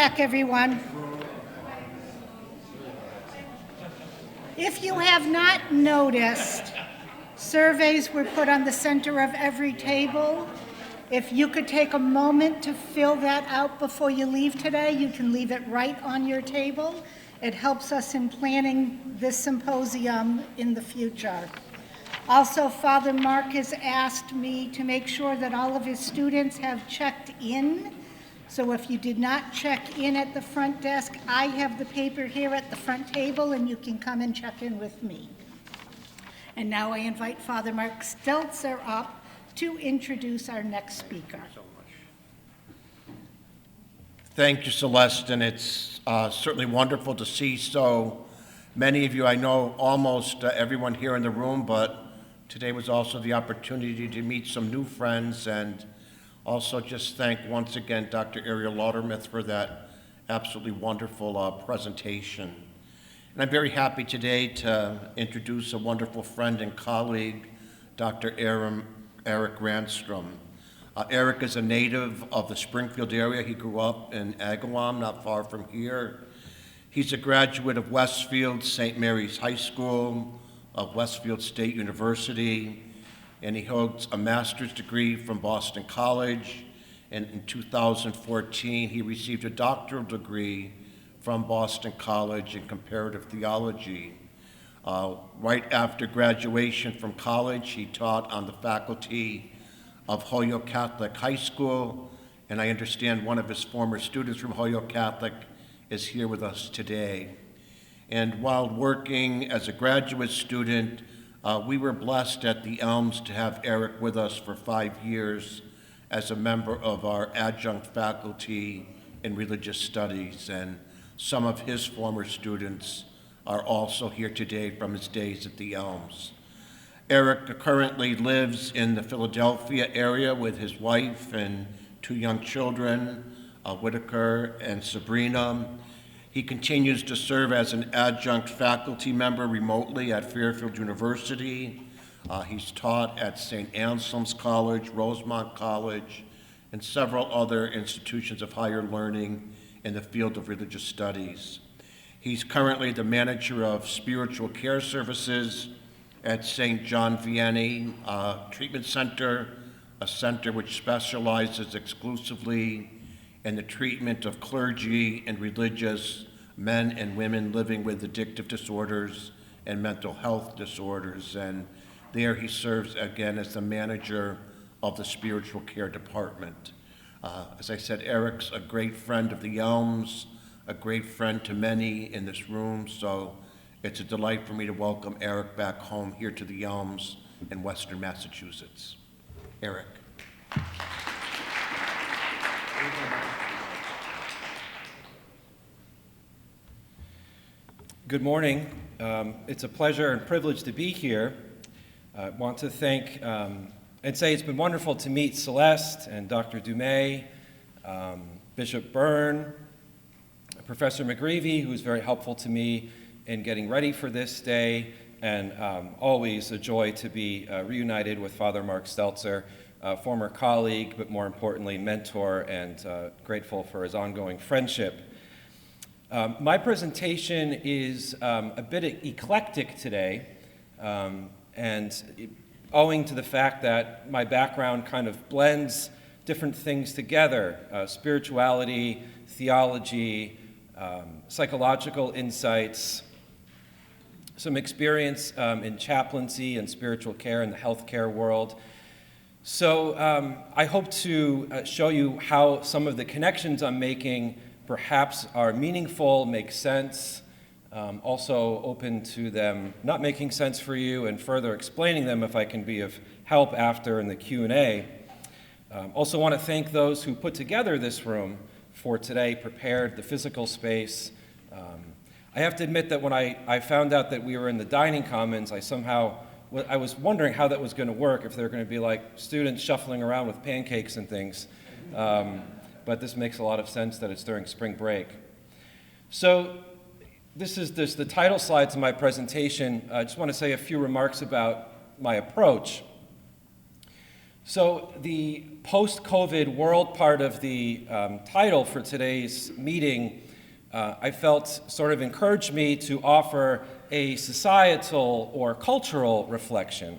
back, everyone. If you have not noticed, surveys were put on the center of every table. If you could take a moment to fill that out before you leave today, you can leave it right on your table. It helps us in planning this symposium in the future. Also, Father Mark has asked me to make sure that all of his students have checked in. So if you did not check in at the front desk, I have the paper here at the front table, and you can come and check in with me. And now I invite Father Mark Stelzer up to introduce our next speaker. Thank you, Celeste, and it's certainly wonderful to see so many of you. I know almost everyone here in the room, but today was also the opportunity to meet some new friends, and also just thank once again Dr. Ariel Laudermith for that absolutely wonderful presentation. And I'm very happy today to introduce a wonderful friend and colleague, Dr. Erik Ranstrom. Erik is a native of the Springfield area. He grew up in Agawam, not far from here. He's a graduate of Westfield St. Mary's High School, of Westfield State University, and he holds a master's degree from Boston College. And in 2014, he received a doctoral degree from Boston College in comparative theology. Right after graduation from college, he taught on the faculty of Holyoke Catholic High School, and I understand one of his former students from Holyoke Catholic is here with us today. And while working as a graduate student, we were blessed at the Elms to have Erik with us for 5 years as a member of our adjunct faculty in religious studies, and some of his former students are also here today from his days at the Elms. Erik currently lives in the Philadelphia area with his wife and 2 young children, Whitaker and Sabrina. He continues to serve as an adjunct faculty member remotely at Fairfield University. He's taught at St. Anselm's College, Rosemont College, and several other institutions of higher learning in the field of religious studies. He's currently the manager of spiritual care services at St. John Vianney Treatment Center, a center which specializes exclusively in the treatment of clergy and religious men and women living with addictive disorders and mental health disorders. And there he serves again as the manager of the spiritual care department. As I said, Erik's a great friend of the Elms, a great friend to many in this room, so it's a delight for me to welcome Erik back home here to the Elms in Western Massachusetts. Erik. Good morning. It's a pleasure and privilege to be here. I want to thank and say it's been wonderful to meet Celeste and Dr. Dumais, Bishop Byrne, Professor McGreevy, who's very helpful to me in getting ready for this day, and always a joy to be reunited with Father Mark Stelzer, former colleague, but more importantly, mentor, and grateful for his ongoing friendship. My presentation is a bit eclectic today, and owing to the fact that my background kind of blends different things together, spirituality, theology, psychological insights, some experience in chaplaincy and spiritual care in the healthcare world. So I hope to show you how some of the connections I'm making perhaps are meaningful, make sense, also open to them not making sense for you, and further explaining them if I can be of help after in the Q&A. Also want to thank those who put together this room for today, prepared the physical space. I have to admit that when I found out that we were in the dining commons, I was wondering how that was going to work, if there were going to be like students shuffling around with pancakes and things. But this makes a lot of sense that it's during spring break. So this is the title slides of my presentation. I just want to say a few remarks about my approach. So the post-COVID world part of the title for today's meeting, I felt sort of encouraged me to offer a societal or cultural reflection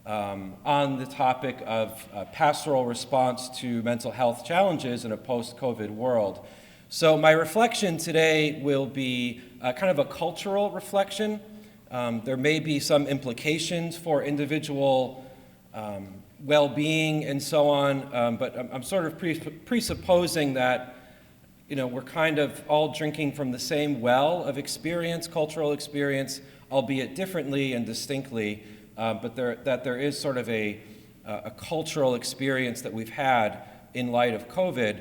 on the topic of pastoral response to mental health challenges in a post-COVID world. So my reflection today will be kind of a cultural reflection. There may be some implications for individual well-being and so on, but I'm sort of presupposing that we're kind of all drinking from the same well of experience, cultural experience, albeit differently and distinctly, but there is sort of a cultural experience that we've had in light of COVID,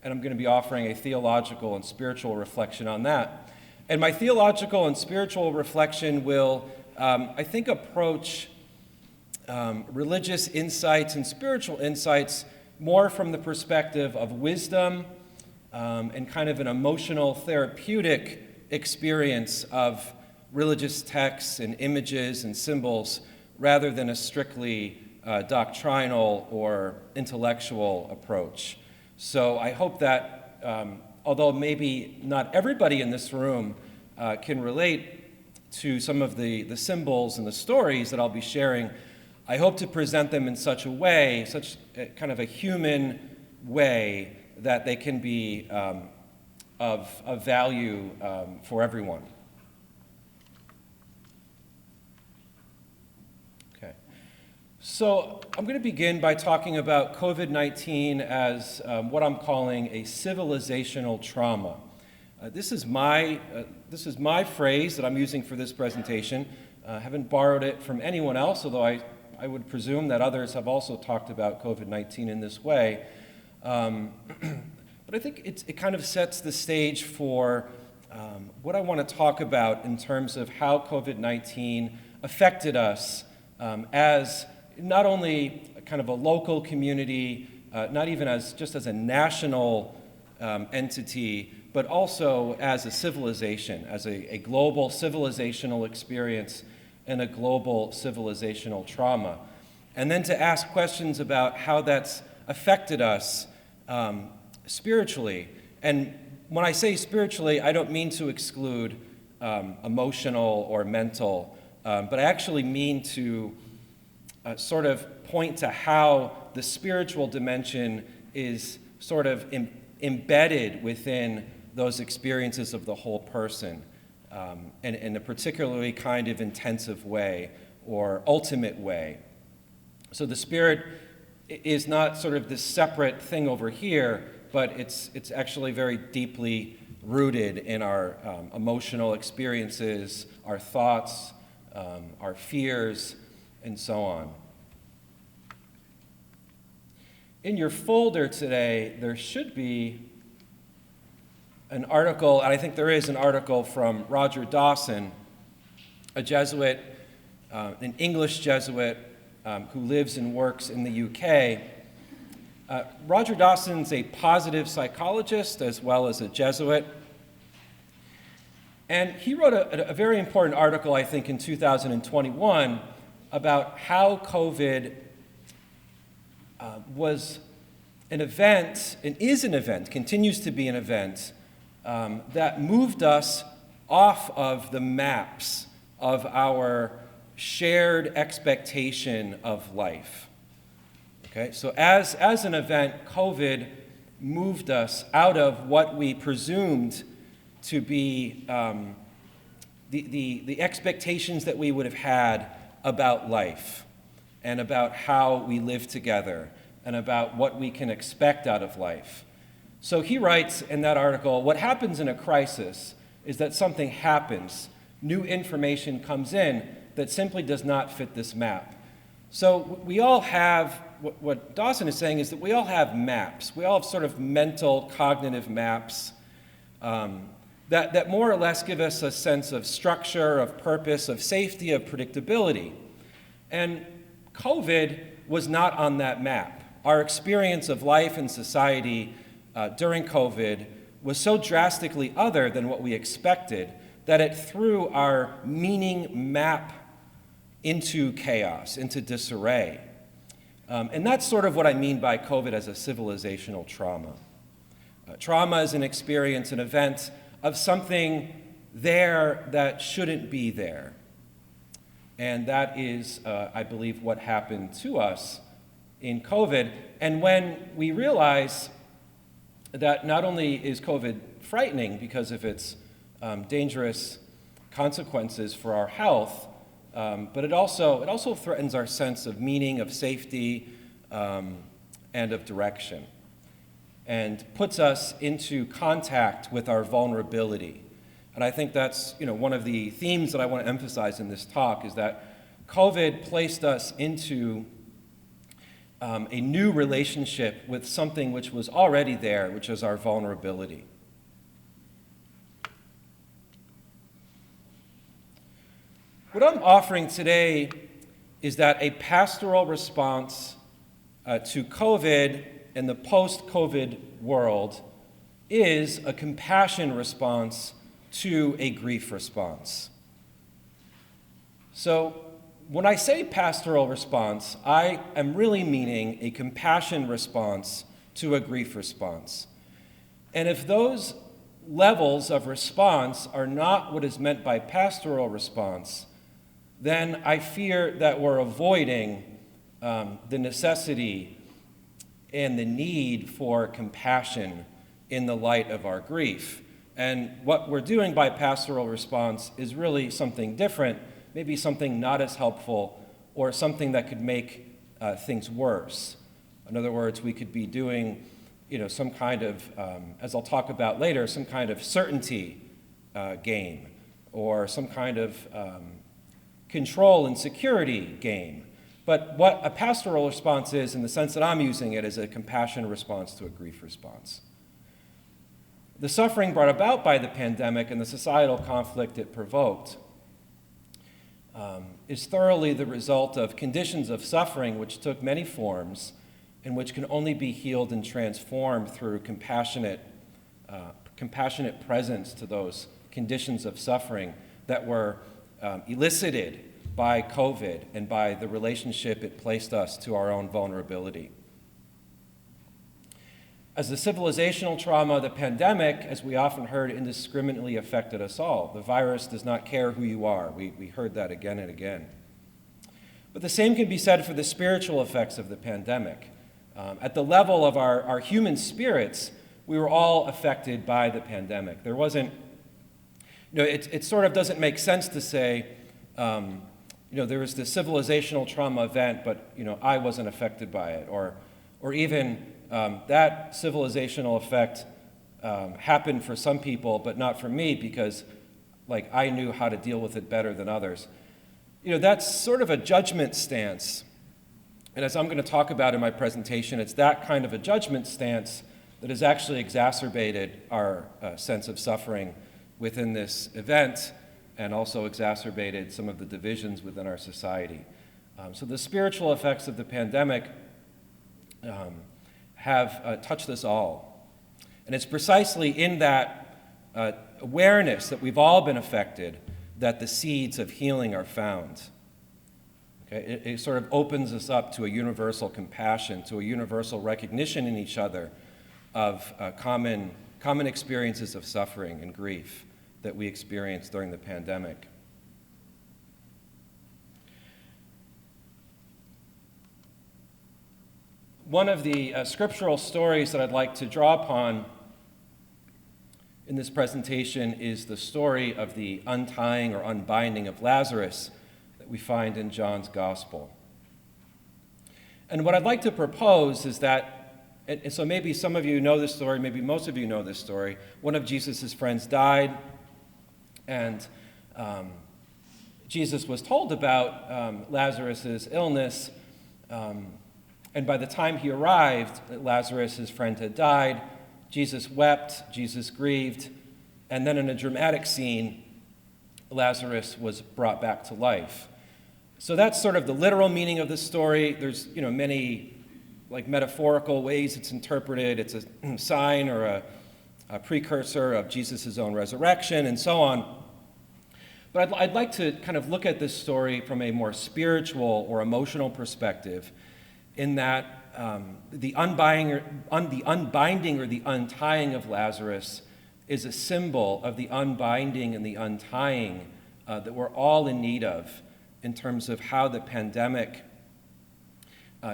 and I'm going to be offering a theological and spiritual reflection on that. And my theological and spiritual reflection will, I think, approach religious insights and spiritual insights more from the perspective of wisdom and kind of an emotional therapeutic experience of religious texts and images and symbols rather than a strictly doctrinal or intellectual approach. So I hope that, although maybe not everybody in this room can relate to some of the symbols and the stories that I'll be sharing, I hope to present them in such a way, such a kind of a human way, that they can be of value for everyone. Okay. So I'm going to begin by talking about COVID-19 as what I'm calling a civilizational trauma. This is my phrase that I'm using for this presentation. I haven't borrowed it from anyone else, although I would presume that others have also talked about COVID-19 in this way. But I think it kind of sets the stage for what I want to talk about in terms of how COVID-19 affected us as not only kind of a local community, not even just as a national entity, but also as a civilization, as a global civilizational experience and a global civilizational trauma. And then to ask questions about how that's affected us spiritually. And when I say spiritually, I don't mean to exclude emotional or mental, but I actually mean to sort of point to how the spiritual dimension is sort of embedded within those experiences of the whole person, in a particularly kind of intensive way or ultimate way. So the spirit is not sort of this separate thing over here, but it's actually very deeply rooted in our emotional experiences, our thoughts, our fears, and so on. In your folder today, there should be an article, and I think there is an article from Roger Dawson, a Jesuit, an English Jesuit who lives and works in the UK. Roger Dawson's a positive psychologist as well as a Jesuit. And he wrote a very important article, I think, in 2021 about how COVID was an event, and is an event, continues to be an event, that moved us off of the maps of our shared expectation of life. Okay, so as an event, COVID moved us out of what we presumed to be the expectations that we would have had about life and about how we live together and about what we can expect out of life. So he writes in that article, what happens in a crisis is that something happens, new information comes in that simply does not fit this map. So we all have, what Dawson is saying is that we all have maps. We all have sort of mental, cognitive maps that more or less give us a sense of structure, of purpose, of safety, of predictability. And COVID was not on that map. Our experience of life and society during COVID was so drastically other than what we expected that it threw our meaning map into chaos, into disarray. And that's sort of what I mean by COVID as a civilizational trauma. Trauma is an experience, an event of something there that shouldn't be there. And that is, I believe, what happened to us in COVID. And when we realize that not only is COVID frightening because of its dangerous consequences for our health, but it also threatens our sense of meaning, of safety, and of direction, and puts us into contact with our vulnerability. And I think that's one of the themes that I want to emphasize in this talk is that COVID placed us into a new relationship with something which was already there, which is our vulnerability. What I'm offering today is that a pastoral response to COVID and the post-COVID world is a compassion response to a grief response. So when I say pastoral response, I am really meaning a compassion response to a grief response. And if those levels of response are not what is meant by pastoral response, then I fear that we're avoiding the necessity and the need for compassion in the light of our grief. And what we're doing by pastoral response is really something different, maybe something not as helpful, or something that could make things worse. In other words, we could be doing some kind of, as I'll talk about later, some kind of certainty game, or some kind of control and security game. But what a pastoral response is, in the sense that I'm using it, is a compassion response to a grief response. The suffering brought about by the pandemic and the societal conflict it provoked is thoroughly the result of conditions of suffering which took many forms and which can only be healed and transformed through compassionate presence to those conditions of suffering that were elicited by COVID and by the relationship it placed us to our own vulnerability. As the civilizational trauma of the pandemic, as we often heard, indiscriminately affected us all. The virus does not care who you are. We heard that again and again. But the same can be said for the spiritual effects of the pandemic. At the level of our human spirits, we were all affected by the pandemic. There wasn't, it sort of doesn't make sense to say, there was this civilizational trauma event, but I wasn't affected by it, or even that civilizational effect happened for some people, but not for me because, I knew how to deal with it better than others. That's sort of a judgment stance, and as I'm going to talk about in my presentation, it's that kind of a judgment stance that has actually exacerbated our sense of suffering within this event, and also exacerbated some of the divisions within our society. So the spiritual effects of the pandemic have touched us all. And it's precisely in that awareness that we've all been affected that the seeds of healing are found. Okay? It sort of opens us up to a universal compassion, to a universal recognition in each other of common experiences of suffering and grief that we experienced during the pandemic. One of the scriptural stories that I'd like to draw upon in this presentation is the story of the untying or unbinding of Lazarus that we find in John's Gospel. And what I'd like to propose is that, and so maybe some of you know this story, maybe most of you know this story. One of Jesus' friends died, and Jesus was told about Lazarus' illness, and by the time he arrived, Lazarus, his friend, had died. Jesus wept, Jesus grieved, and then in a dramatic scene, Lazarus was brought back to life. So that's sort of the literal meaning of this story. There's many metaphorical ways it's interpreted. It's a sign or a precursor of Jesus' own resurrection and so on. But I'd like to kind of look at this story from a more spiritual or emotional perspective in that the unbinding or the untying of Lazarus is a symbol of the unbinding and the untying that we're all in need of in terms of how the pandemic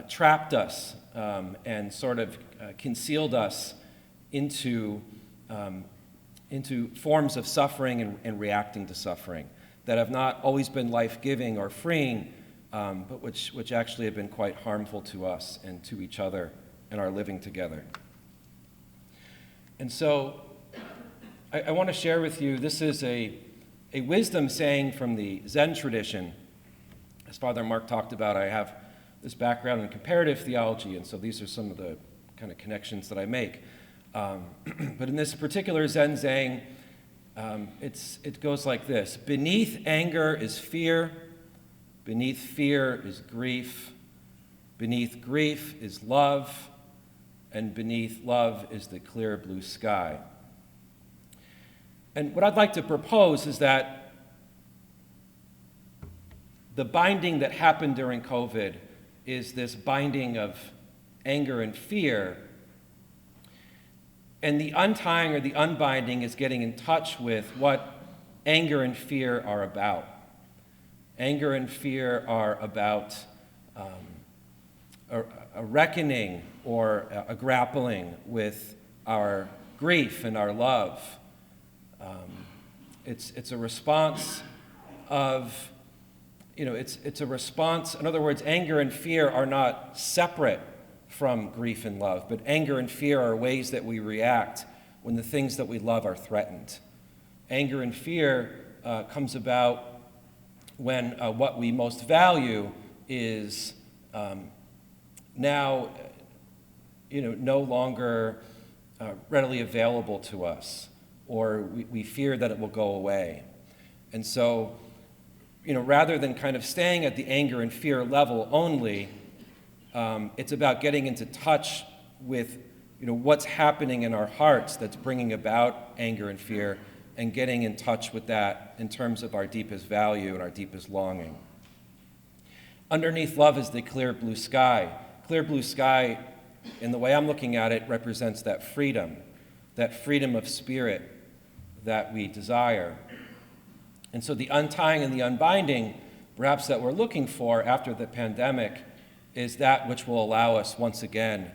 trapped us and sort of concealed us into forms of suffering and reacting to suffering that have not always been life-giving or freeing, but which actually have been quite harmful to us and to each other and our living together. And so I want to share with you, this is a wisdom saying from the Zen tradition. As Father Mark talked about, I have this background in comparative theology, and so these are some of the kind of connections that I make. But in this particular Zen saying, it goes like this: beneath anger is fear, beneath fear is grief, beneath grief is love, and beneath love is the clear blue sky. And what I'd like to propose is that the binding that happened during COVID is this binding of anger and fear, and the untying or the unbinding is getting in touch with what anger and fear are about. Anger and fear are about a reckoning or a grappling with our grief and our love. It's a response of, it's a response. In other words, anger and fear are not separate from grief and love, but anger and fear are ways that we react when the things that we love are threatened. Anger and fear comes about when what we most value is now, no longer readily available to us, or we fear that it will go away. And so, rather than kind of staying at the anger and fear level only, it's about getting into touch with, what's happening in our hearts that's bringing about anger and fear, and getting in touch with that in terms of our deepest value and our deepest longing. Underneath love is the clear blue sky. Clear blue sky, in the way I'm looking at it, represents that freedom of spirit that we desire. And so the untying and the unbinding, perhaps that we're looking for after the pandemic, is that which will allow us once again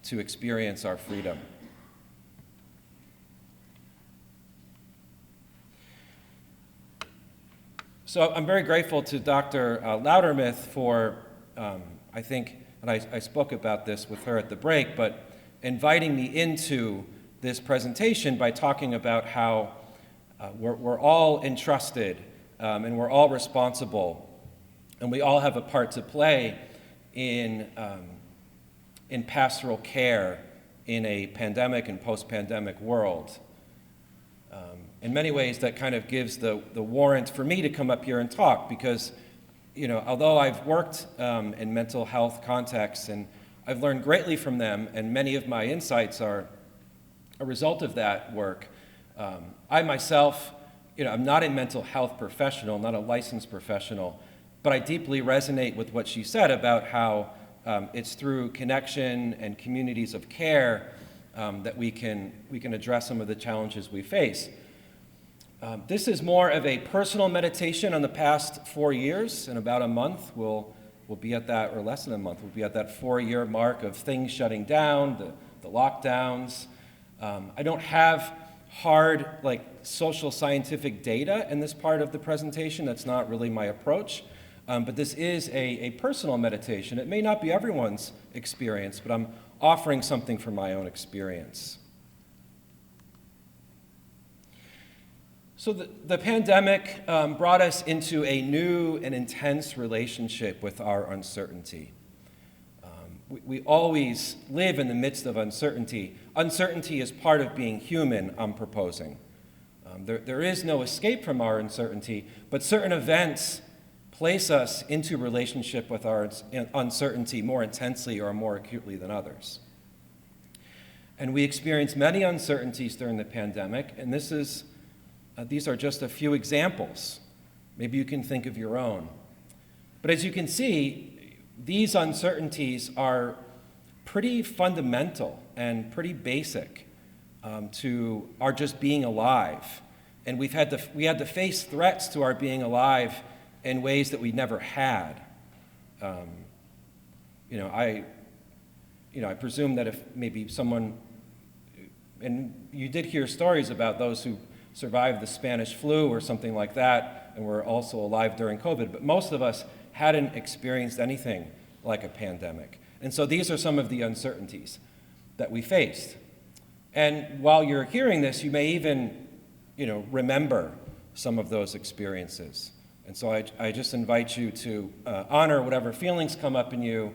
to experience our freedom. So I'm very grateful to Dr. Loudermilk for, I think, and I spoke about this with her at the break, but inviting me into this presentation by talking about how we're all entrusted and we're all responsible, and we all have a part to play in pastoral care in a pandemic and post-pandemic world. In many ways, that kind of gives the warrant for me to come up here and talk, because, although I've worked in mental health contexts and I've learned greatly from them, and many of my insights are a result of that work, I myself, I'm not a mental health professional, not a licensed professional, but I deeply resonate with what she said about how it's through connection and communities of care that we can address some of the challenges we face. This is more of a personal meditation on the past 4 years. In about a month, we'll be at that, or less than a month, we'll be at that 4-year mark of things shutting down, the lockdowns. I don't have hard, social scientific data in this part of the presentation. That's not really my approach. But this is a personal meditation. It may not be everyone's experience, but I'm offering something from my own experience. So the pandemic brought us into a new and intense relationship with our uncertainty. We always live in the midst of uncertainty. Uncertainty is part of being human, I'm proposing. There is no escape from our uncertainty, but certain events place us into relationship with our uncertainty more intensely or more acutely than others. And we experienced many uncertainties during the pandemic, and these are just a few examples. Maybe you can think of your own. But as you can see, these uncertainties are pretty fundamental and pretty basic to our just being alive. And we had to face threats to our being alive in ways that we never had. I presume that if maybe someone, and you did hear stories about those who survived the Spanish flu or something like that and were also alive during COVID, but most of us hadn't experienced anything like a pandemic. And so these are some of the uncertainties that we faced. And while you're hearing this, you may even, remember some of those experiences. And so I just invite you to honor whatever feelings come up in you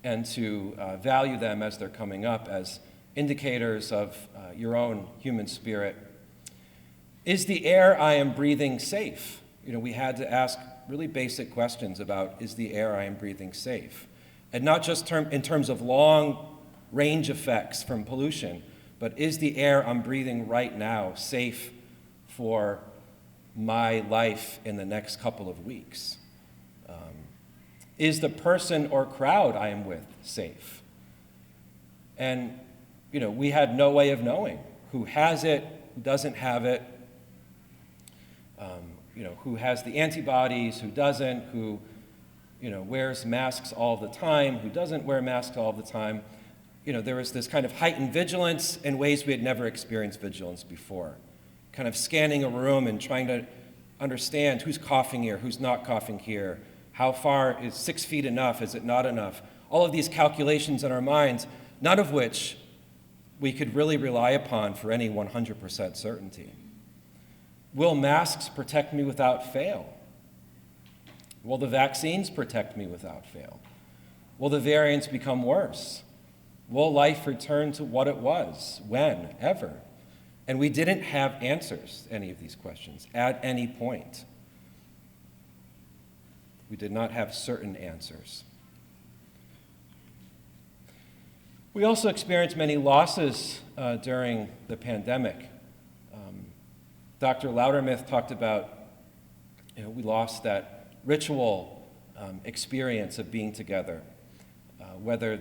and to value them as they're coming up as indicators of your own human spirit. Is the air I am breathing safe? We had to ask really basic questions about, is the air I am breathing safe? And not just in terms of long range effects from pollution, but is the air I'm breathing right now safe for my life in the next couple of weeks? Is the person or crowd I am with safe? And, we had no way of knowing who has it, who doesn't have it, who has the antibodies, who doesn't, who, wears masks all the time, who doesn't wear masks all the time. There was this kind of heightened vigilance in ways we had never experienced vigilance before. Kind of scanning a room and trying to understand who's coughing here, who's not coughing here, how far is 6 feet enough, is it not enough? All of these calculations in our minds, none of which we could really rely upon for any 100% certainty. Will masks protect me without fail? Will the vaccines protect me without fail? Will the variants become worse? Will life return to what it was? When? Ever? And we didn't have answers to any of these questions at any point. We did not have certain answers. We also experienced many losses during the pandemic. Dr. Loudermilk talked about, we lost that ritual experience of being together. Whether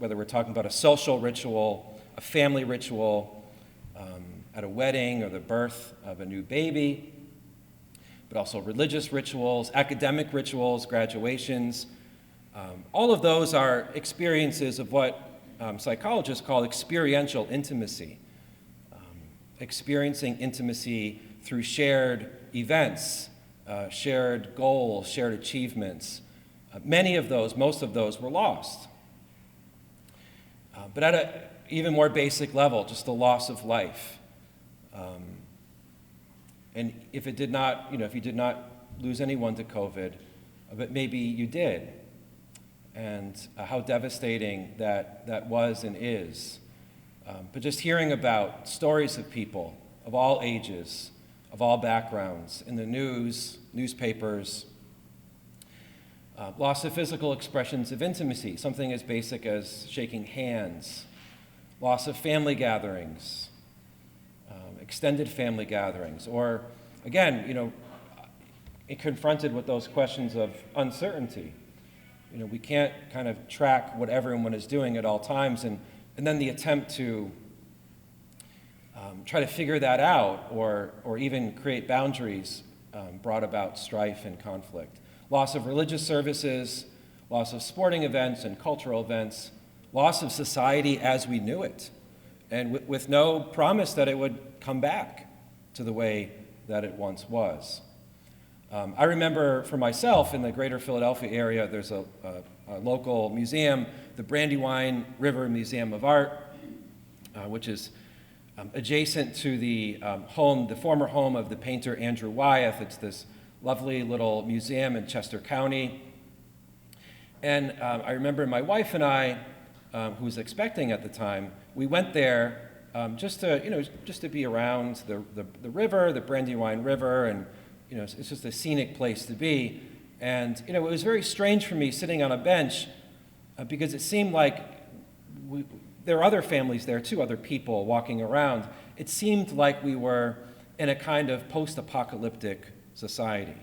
we're talking about a social ritual, a family ritual, at a wedding or the birth of a new baby, but also religious rituals, academic rituals, graduations. All of those are experiences of what psychologists call experiential intimacy. Experiencing intimacy through shared events, shared goals, shared achievements. Many of those, most of those were lost. But at an even more basic level, just the loss of life. And if it did not, if you did not lose anyone to COVID, but maybe you did, and how devastating that was and is. But just hearing about stories of people of all ages, of all backgrounds, in the news, newspapers, loss of physical expressions of intimacy, something as basic as shaking hands, loss of family gatherings, extended family gatherings, or again, confronted with those questions of uncertainty. We can't kind of track what everyone is doing at all times, and then the attempt to try to figure that out or even create boundaries brought about strife and conflict. Loss of religious services, loss of sporting events and cultural events, loss of society as we knew it, and with no promise that it would come back to the way that it once was. I remember for myself in the greater Philadelphia area, there's a local museum, the Brandywine River Museum of Art, which is adjacent to the former home of the painter Andrew Wyeth. It's this lovely little museum in Chester County. And I remember my wife and I, who was expecting at the time, we went there just to be around the river, the Brandywine River, and it's just a scenic place to be. And it was very strange for me sitting on a bench because it seemed like there were other families there too, other people walking around. It seemed like we were in a kind of post-apocalyptic society.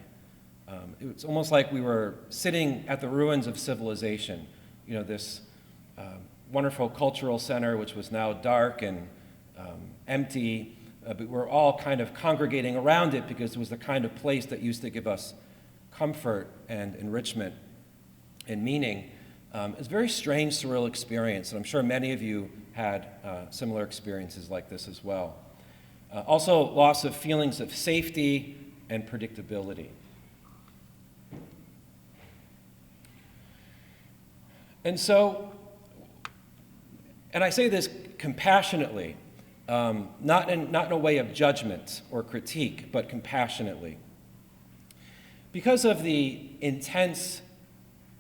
It's almost like we were sitting at the ruins of civilization. This wonderful cultural center, which was now dark and empty, but we're all kind of congregating around it because it was the kind of place that used to give us comfort and enrichment and meaning. It's a very strange, surreal experience, and I'm sure many of you had similar experiences like this as well. Also, loss of feelings of safety and predictability. And I say this compassionately, not in a way of judgment or critique, but compassionately. Because of the intense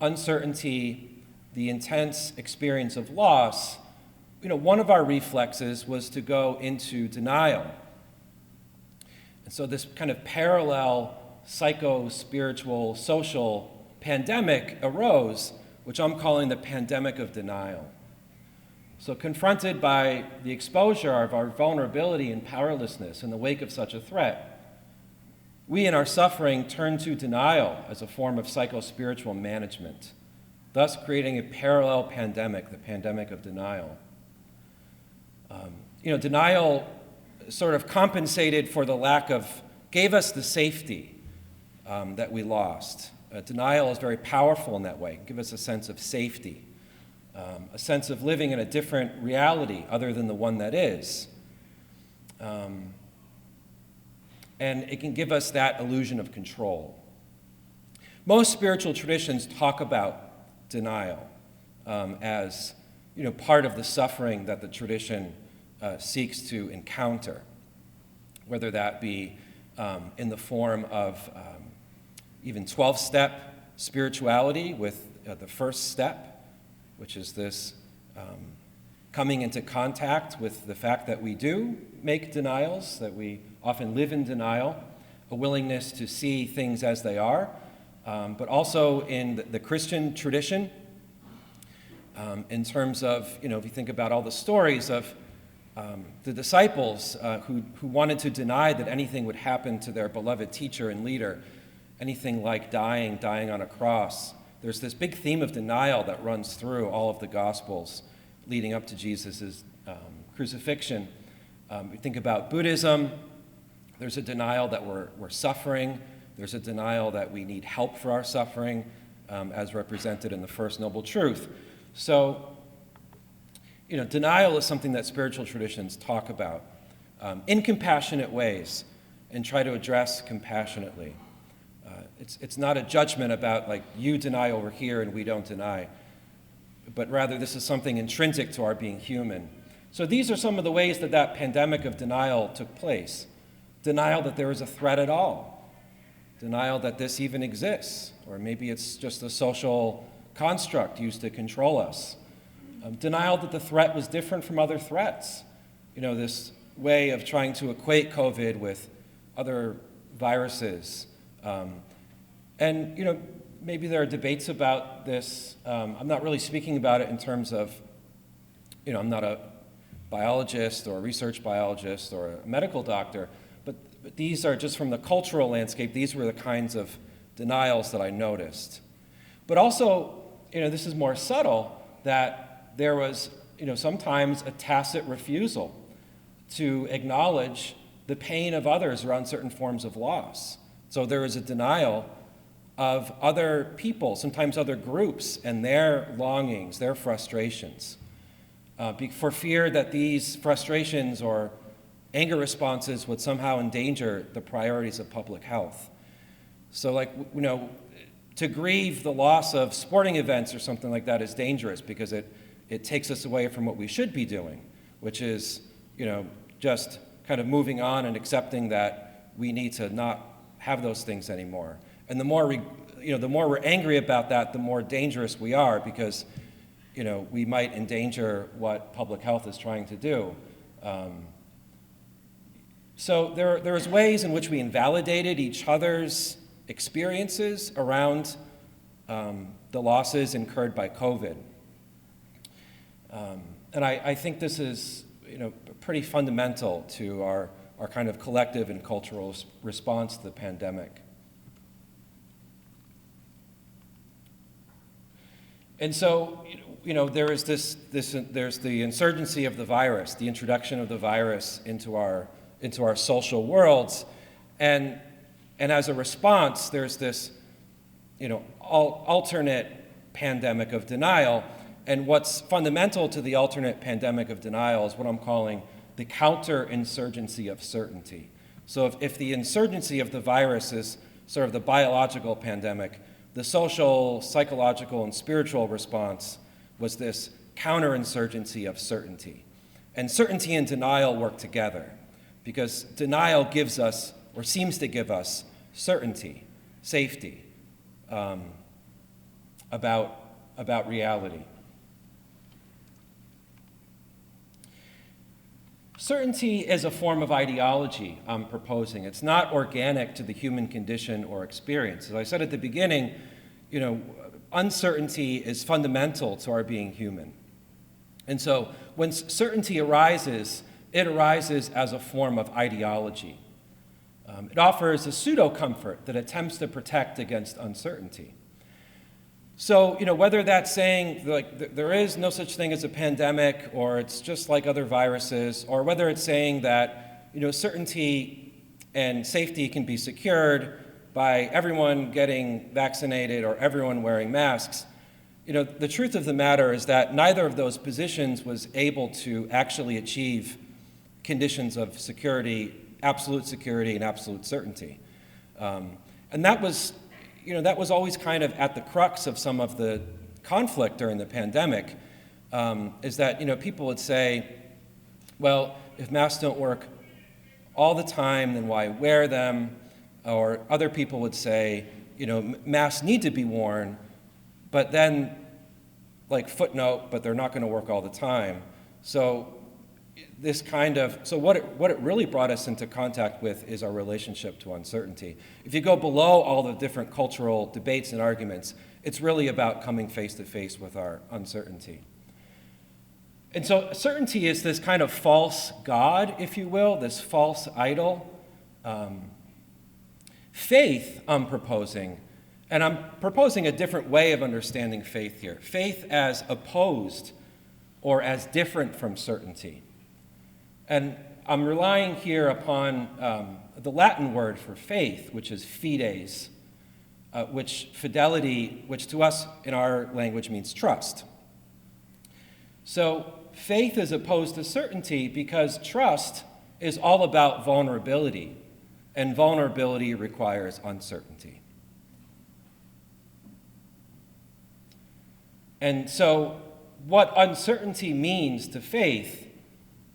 uncertainty, the intense experience of loss, one of our reflexes was to go into denial. And so this kind of parallel psycho-spiritual, social pandemic arose, which I'm calling the pandemic of denial. So confronted by the exposure of our vulnerability and powerlessness in the wake of such a threat, we in our suffering turn to denial as a form of psycho-spiritual management, thus creating a parallel pandemic, the pandemic of denial. Denial sort of compensated for the gave us the safety that we lost. Denial is very powerful in that way. It gives us a sense of safety, a sense of living in a different reality other than the one that is. And it can give us that illusion of control. Most spiritual traditions talk about denial as part of the suffering that the tradition seeks to encounter, whether that be in the form of even 12-step spirituality with the first step, which is this coming into contact with the fact that we do make denials, that we often live in denial, a willingness to see things as they are, but also in the Christian tradition, in terms of, if you think about all the stories of the disciples who wanted to deny that anything would happen to their beloved teacher and leader, anything like dying on a cross. There's this big theme of denial that runs through all of the Gospels leading up to Jesus' crucifixion. We think about Buddhism. There's a denial that we're suffering. There's a denial that we need help for our suffering, as represented in the First Noble Truth. So, denial is something that spiritual traditions talk about in compassionate ways and try to address compassionately. It's not a judgment about, like, you deny over here and we don't deny, but rather this is something intrinsic to our being human. So these are some of the ways that pandemic of denial took place. Denial that there is a threat at all. Denial that this even exists, or maybe it's just a social construct used to control us. Denial that the threat was different from other threats. This way of trying to equate COVID with other viruses. And maybe there are debates about this. I'm not really speaking about it in terms of, I'm not a biologist or a research biologist or a medical doctor, but these are just from the cultural landscape. These were the kinds of denials that I noticed. But also, this is more subtle, that there was, sometimes a tacit refusal to acknowledge the pain of others around certain forms of loss. So there is a denial of other people, sometimes other groups, and their longings, their frustrations, for fear that these frustrations or anger responses would somehow endanger the priorities of public health. So, to grieve the loss of sporting events or something like that is dangerous because it takes us away from what we should be doing, which is, just kind of moving on and accepting that we need to not have those things anymore. And the more we're angry about that, the more dangerous we are because, we might endanger what public health is trying to do. So there was ways in which we invalidated each other's experiences around the losses incurred by COVID. And I think this is, pretty fundamental to our kind of collective and cultural response to the pandemic. And so, there's the insurgency of the virus, the introduction of the virus into our social worlds, and as a response, there's this, alternate pandemic of denial. And what's fundamental to the alternate pandemic of denial is what I'm calling the counterinsurgency of certainty. So if the insurgency of the virus is sort of the biological pandemic, the social, psychological, and spiritual response was this counterinsurgency of certainty. And certainty and denial work together, because denial gives us, or seems to give us, certainty, safety about reality. Certainty is a form of ideology I'm proposing. It's not organic to the human condition or experience. As I said at the beginning, uncertainty is fundamental to our being human. And so when certainty arises, it arises as a form of ideology. It offers a pseudo-comfort that attempts to protect against uncertainty. So, whether that's saying there is no such thing as a pandemic, or it's just like other viruses, or whether it's saying that, certainty and safety can be secured by everyone getting vaccinated or everyone wearing masks, the truth of the matter is that neither of those positions was able to actually achieve conditions of security, absolute security and absolute certainty. And that was always kind of at the crux of some of the conflict during the pandemic, is that, people would say, well, if masks don't work all the time, then why wear them? Or other people would say, masks need to be worn, but then, footnote, but they're not going to work all the time. So what it really brought us into contact with is our relationship to uncertainty. If you go below all the different cultural debates and arguments, it's really about coming face to face with our uncertainty. And so certainty is this kind of false god, if you will, this false idol. Faith, I'm proposing, and I'm proposing a different way of understanding faith here. Faith as opposed or as different from certainty. And I'm relying here upon the Latin word for faith, which is fides, which to us in our language means trust. So faith is opposed to certainty because trust is all about vulnerability, and vulnerability requires uncertainty. And so what uncertainty means to faith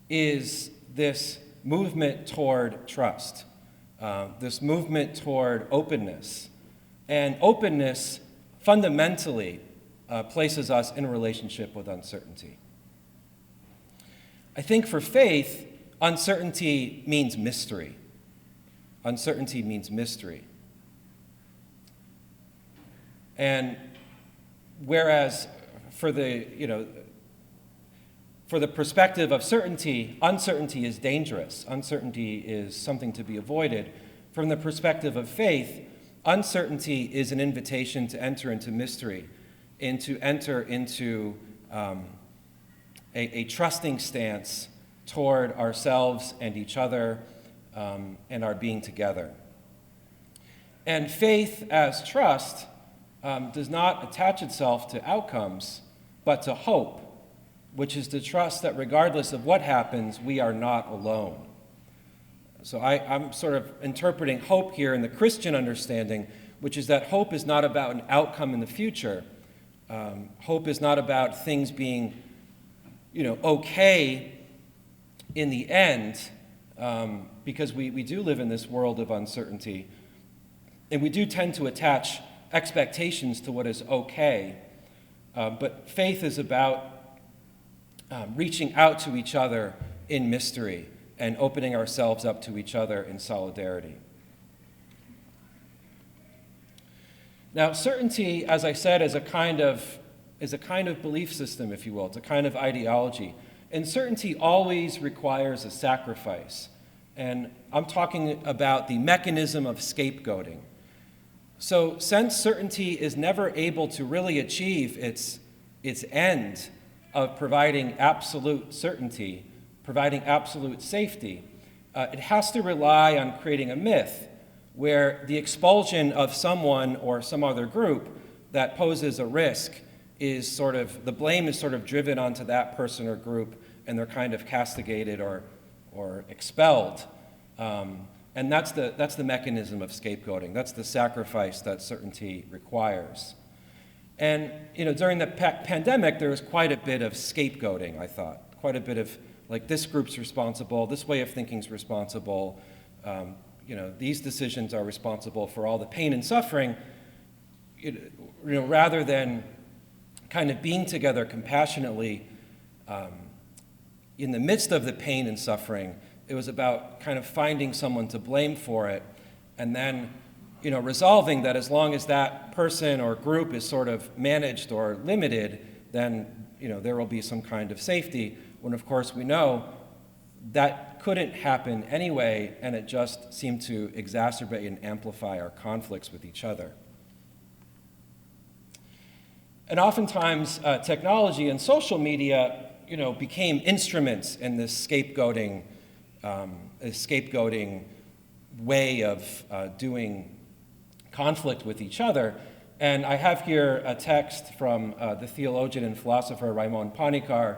is this movement toward trust, this movement toward openness. And openness fundamentally places us in a relationship with uncertainty. I think for faith, uncertainty means mystery. Uncertainty means mystery. And whereas for the perspective of certainty, uncertainty is dangerous. Uncertainty is something to be avoided. From the perspective of faith, uncertainty is an invitation to enter into mystery, and to enter into a trusting stance toward ourselves and each other and our being together. And faith as trust does not attach itself to outcomes, but to hope, which is to trust that regardless of what happens, we are not alone. So I'm sort of interpreting hope here in the Christian understanding, which is that hope is not about an outcome in the future. Hope is not about things being, okay in the end, because we do live in this world of uncertainty, and we do tend to attach expectations to what is okay. But faith is about reaching out to each other in mystery and opening ourselves up to each other in solidarity. Now, certainty, as I said, is a kind of belief system, if you will. It's a kind of ideology. And certainty always requires a sacrifice. And I'm talking about the mechanism of scapegoating. So since certainty is never able to really achieve its its end of providing absolute certainty, providing absolute safety, it has to rely on creating a myth where the expulsion of someone or some other group that poses a risk is sort of, the blame is sort of driven onto that person or group, and they're kind of castigated or expelled. And that's the mechanism of scapegoating. That's the sacrifice that certainty requires. And during the pandemic, there was quite a bit of scapegoating, I thought. Quite a bit of, like, this group's responsible, this way of thinking's responsible, these decisions are responsible for all the pain and suffering, rather than kind of being together compassionately in the midst of the pain and suffering. It was about kind of finding someone to blame for it, and then resolving that as long as that person or group is sort of managed or limited, then there will be some kind of safety, when of course we know that couldn't happen anyway, and it just seemed to exacerbate and amplify our conflicts with each other. And oftentimes technology and social media became instruments in this scapegoating way of doing conflict with each other. And I have here a text from the theologian and philosopher Raimon Panikar,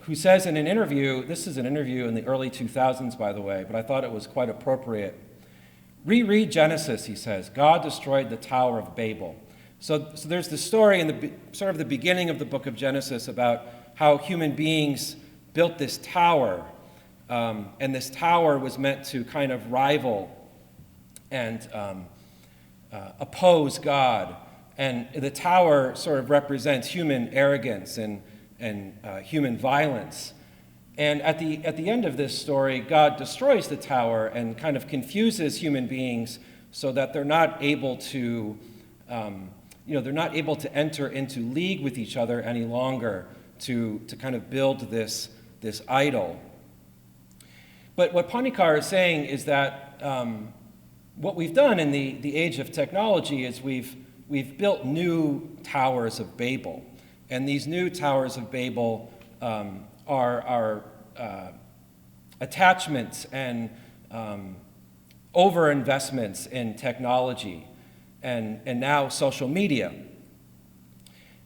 who says in an interview, this is an interview in the early 2000s, by the way, but I thought it was quite appropriate. Reread Genesis, he says. God destroyed the Tower of Babel. So there's the story in sort of the beginning of the book of Genesis about how human beings built this tower, and this tower was meant to kind of rival and oppose God. And the tower sort of represents human arrogance and human violence. And at the end of this story, God destroys the tower and kind of confuses human beings so that they're not able to, they're not able to enter into league with each other any longer to kind of build this idol. But what Panikar is saying is that what we've done in the age of technology is we've built new towers of Babel. And these new towers of Babel are attachments and overinvestments in technology and now social media.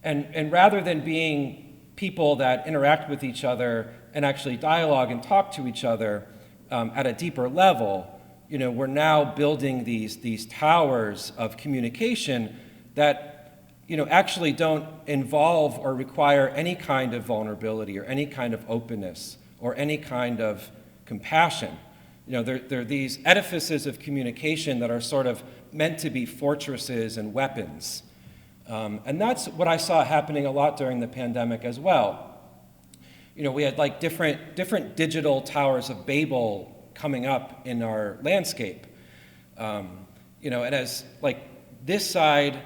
And rather than being people that interact with each other and actually dialogue and talk to each other at a deeper level, we're now building these towers of communication that actually don't involve or require any kind of vulnerability or any kind of openness or any kind of compassion. They're these edifices of communication that are sort of meant to be fortresses and weapons. And that's what I saw happening a lot during the pandemic as well. We had like different digital towers of Babel coming up in our landscape. And as like this side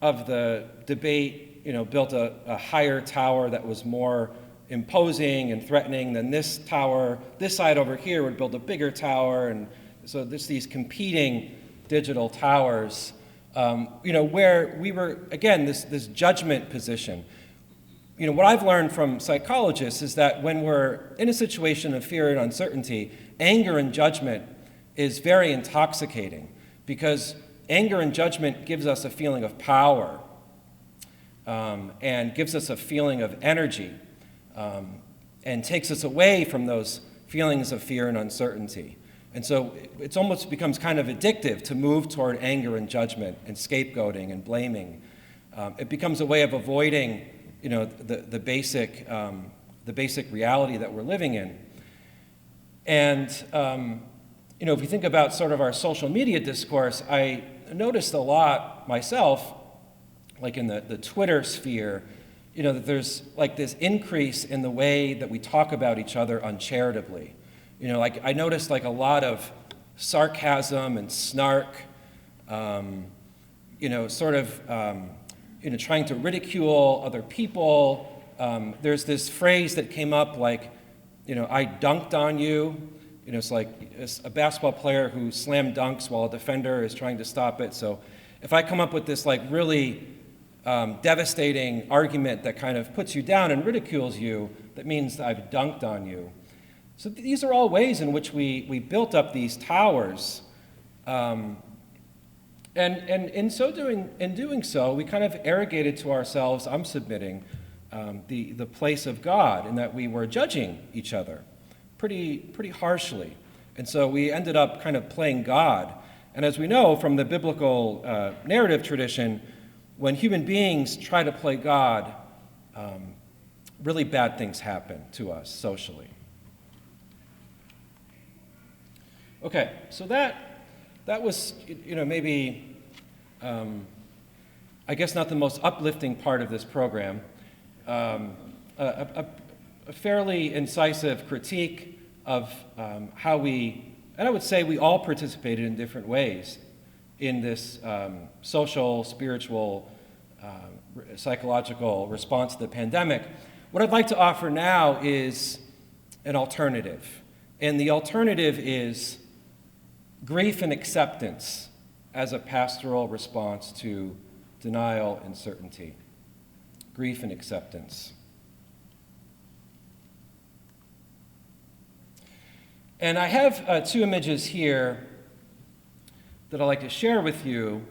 of the debate, built a higher tower that was more imposing and threatening than this tower. This side over here would build a bigger tower, and so there's these competing digital towers, where we were, again, this judgment position. What I've learned from psychologists is that when we're in a situation of fear and uncertainty, anger and judgment is very intoxicating, because anger and judgment gives us a feeling of power and gives us a feeling of energy and takes us away from those feelings of fear and uncertainty. And so it almost becomes kind of addictive to move toward anger and judgment and scapegoating and blaming. It becomes a way of avoiding, the basic reality that we're living in. And if you think about sort of our social media discourse, I noticed a lot myself, like in the Twitter sphere, that there's like this increase in the way that we talk about each other uncharitably. Like I noticed like a lot of sarcasm and snark, trying to ridicule other people. There's this phrase that came up like, I dunked on you. It's like it's a basketball player who slam dunks while a defender is trying to stop it. So if I come up with this like really devastating argument that kind of puts you down and ridicules you, that means I've dunked on you. So these are all ways in which we built up these towers. And in doing so, we kind of arrogated to ourselves, I'm submitting, the place of God, in that we were judging each other pretty harshly. And so we ended up kind of playing God. And as we know from the biblical narrative tradition, when human beings try to play God, really bad things happen to us socially. Okay, so that was, maybe, I guess not the most uplifting part of this program. A fairly incisive critique of how and I would say we all participated in different ways in this social, spiritual, psychological response to the pandemic. What I'd like to offer now is an alternative. And the alternative is grief and acceptance as a pastoral response to denial and certainty. Grief and acceptance. And I have two images here that I'd like to share with you.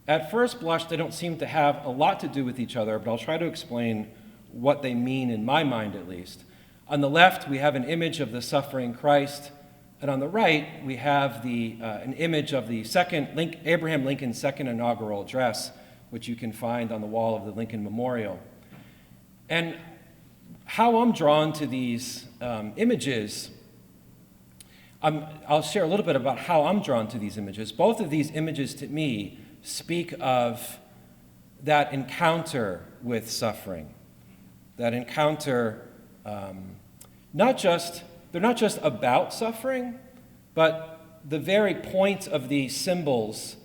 At first blush, they don't seem to have a lot to do with each other, but I'll try to explain what they mean in my mind at least. On the left, we have an image of the suffering Christ, and on the right, we have an image of the Abraham Lincoln's second inaugural address, which you can find on the wall of the Lincoln Memorial. And how I'm drawn to these images, I'll share a little bit about how I'm drawn to these images. Both of these images to me speak of that encounter with suffering, that encounter, they're not just about suffering, but the very point of these symbols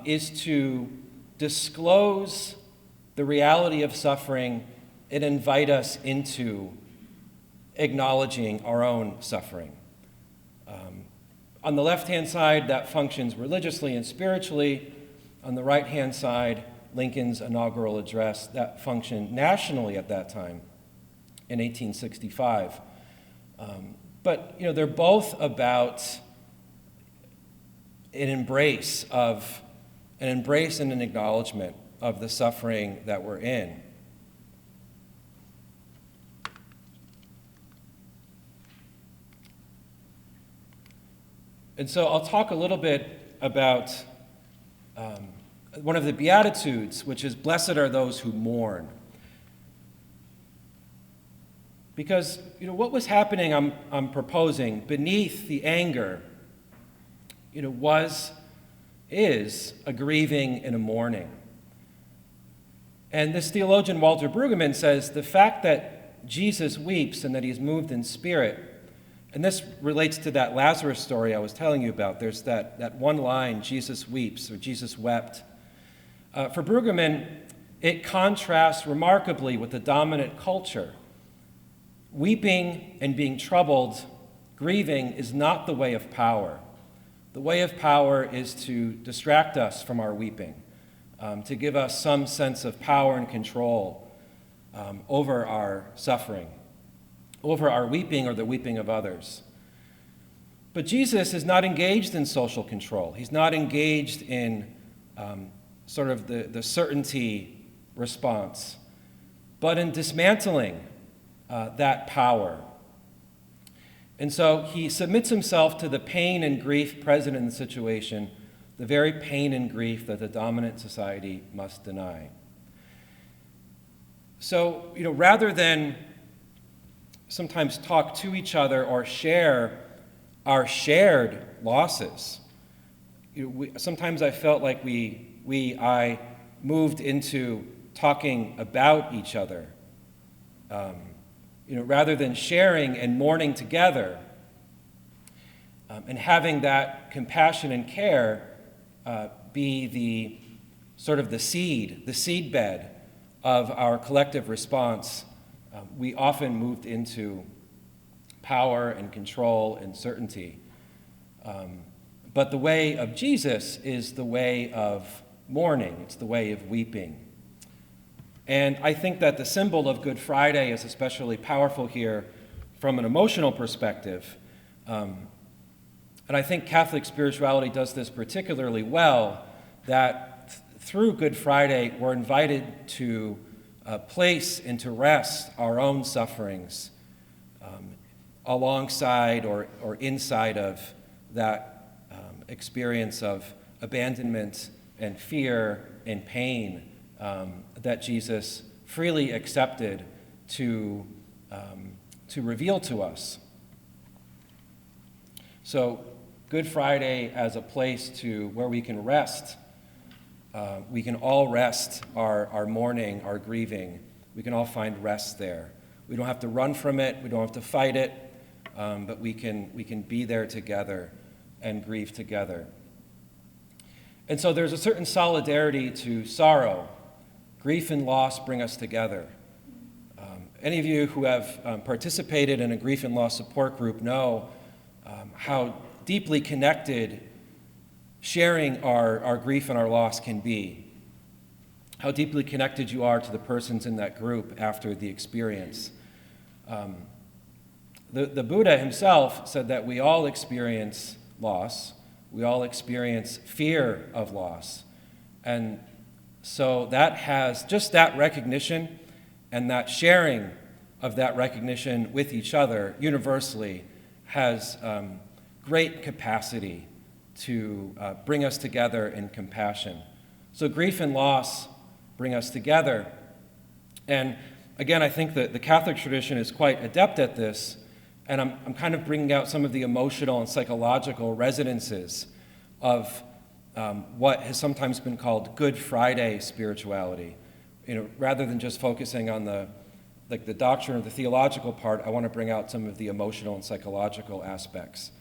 is to disclose the reality of suffering and invite us into acknowledging our own suffering. On the left-hand side, that functions religiously and spiritually. On the right-hand side, Lincoln's inaugural address, that functioned nationally at that time in 1865. But they're both about an embrace and an acknowledgement of the suffering that we're in. And so I'll talk a little bit about one of the Beatitudes, which is, "Blessed are those who mourn." Because what was happening, I'm proposing, beneath the anger, is a grieving and a mourning. And this theologian, Walter Brueggemann, says the fact that Jesus weeps and that he's moved in spirit, and this relates to that Lazarus story I was telling you about. There's that one line, Jesus weeps, or Jesus wept. For Brueggemann, it contrasts remarkably with the dominant culture. Weeping and being troubled, grieving, is not the way of power. The way of power is to distract us from our weeping, to give us some sense of power and control over our suffering, over our weeping or the weeping of others. But Jesus is not engaged in social control. He's not engaged in sort of the certainty response, but in dismantling that power. And so he submits himself to the pain and grief present in the situation, the very pain and grief that the dominant society must deny. So, rather than sometimes talk to each other or share our shared losses, sometimes I felt like I moved into talking about each other. Rather than sharing and mourning together, and having that compassion and care be the sort of the seed bed of our collective response, we often moved into power and control and certainty. But the way of Jesus is the way of mourning. It's the way of weeping. And I think that the symbol of Good Friday is especially powerful here from an emotional perspective. And I think Catholic spirituality does this particularly well, that through Good Friday, we're invited to place and to rest our own sufferings alongside or inside of that experience of abandonment and fear and pain that Jesus freely accepted to reveal to us. So Good Friday as a place where we can rest. We can all rest our mourning, our grieving. We can all find rest there. We don't have to run from it. We don't have to fight it. But we can be there together and grieve together. And so there's a certain solidarity to sorrow. Grief and loss bring us together. Any of you who have participated in a grief and loss support group know how deeply connected sharing our grief and our loss can be. How deeply connected you are to the persons in that group after the experience. The Buddha himself said that we all experience loss. We all experience fear of loss. And so that has just that recognition and that sharing of that recognition with each other universally has great capacity to bring us together in compassion. So grief and loss bring us together. And again, I think that the Catholic tradition is quite adept at this, and I'm kind of bringing out some of the emotional and psychological resonances of what has sometimes been called Good Friday spirituality. Rather than just focusing on the doctrine or the theological part, I want to bring out some of the emotional and psychological aspects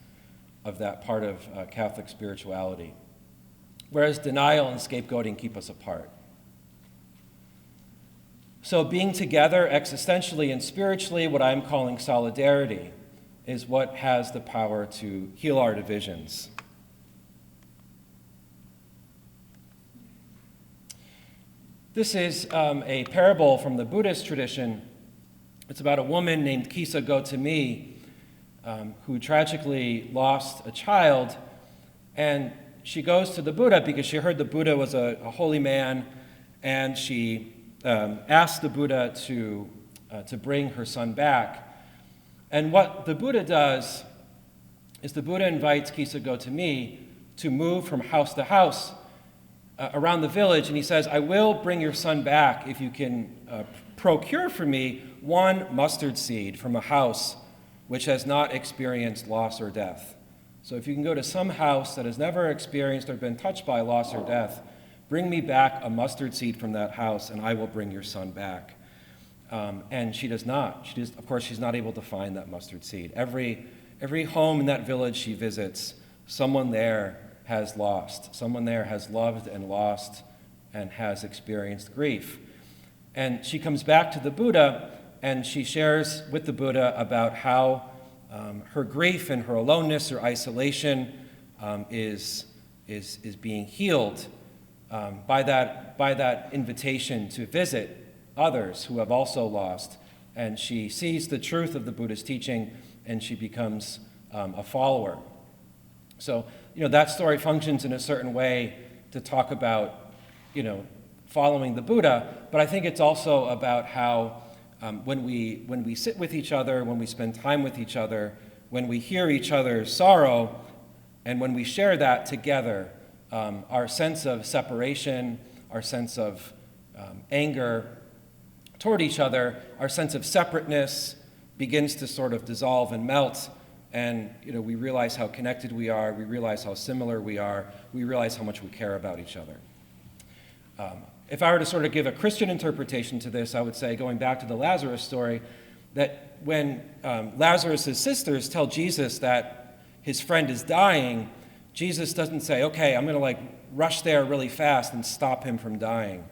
of that part of Catholic spirituality. Whereas denial and scapegoating keep us apart. So being together existentially and spiritually, what I'm calling solidarity, is what has the power to heal our divisions. This is a parable from the Buddhist tradition. It's about a woman named Kisa Gotami who tragically lost a child, and she goes to the Buddha because she heard the Buddha was a holy man, and she asked the Buddha to bring her son back. And what the Buddha does is the Buddha invites Kisa Gotami to move from house to house around the village, and he says, I will bring your son back if you can procure for me one mustard seed from a house which has not experienced loss or death. So if you can go to some house that has never experienced or been touched by loss or death, bring me back a mustard seed from that house, and I will bring your son back. And she does not. Of course, she's not able to find that mustard seed. Every home in that village she visits, someone there has lost. Someone there has loved and lost and has experienced grief. And she comes back to the Buddha, and she shares with the Buddha about how her grief and her aloneness or isolation is being healed by that invitation to visit others who have also lost. And she sees the truth of the Buddha's teaching, and she becomes a follower. So, that story functions in a certain way to talk about, following the Buddha, but I think it's also about how when we sit with each other, when we spend time with each other, when we hear each other's sorrow, and when we share that together, our sense of separation, our sense of anger toward each other, our sense of separateness begins to sort of dissolve and melt, and we realize how connected we are, we realize how similar we are, we realize how much we care about each other. If I were to sort of give a Christian interpretation to this, I would say, going back to the Lazarus story, that when Lazarus' sisters tell Jesus that his friend is dying, Jesus doesn't say, okay, I'm going to rush there really fast and stop him from dying.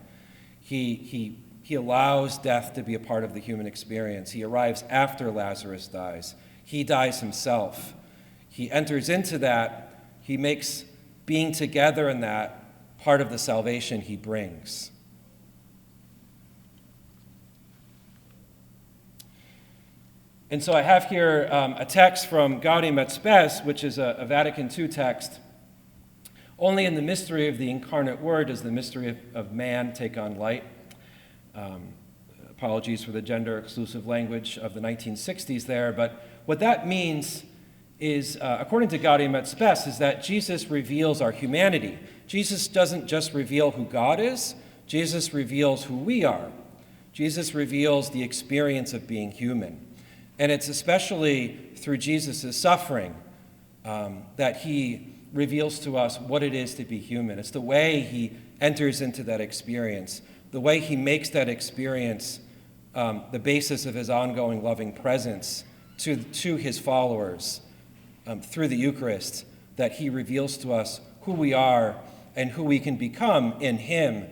He allows death to be a part of the human experience. He arrives after Lazarus dies. He dies himself. He enters into that. He makes being together in that part of the salvation he brings. And so I have here a text from Gaudium et Spes, which is a Vatican II text. Only in the mystery of the incarnate Word does the mystery of man take on light. Apologies for the gender-exclusive language of the 1960s there, but what that means is, according to Gaudium et Spes, is that Jesus reveals our humanity. Jesus doesn't just reveal who God is, Jesus reveals who we are. Jesus reveals the experience of being human. And it's especially through Jesus' suffering that he reveals to us what it is to be human. It's the way he enters into that experience, the way he makes that experience the basis of his ongoing loving presence to his followers through the Eucharist, that he reveals to us who we are and who we can become in him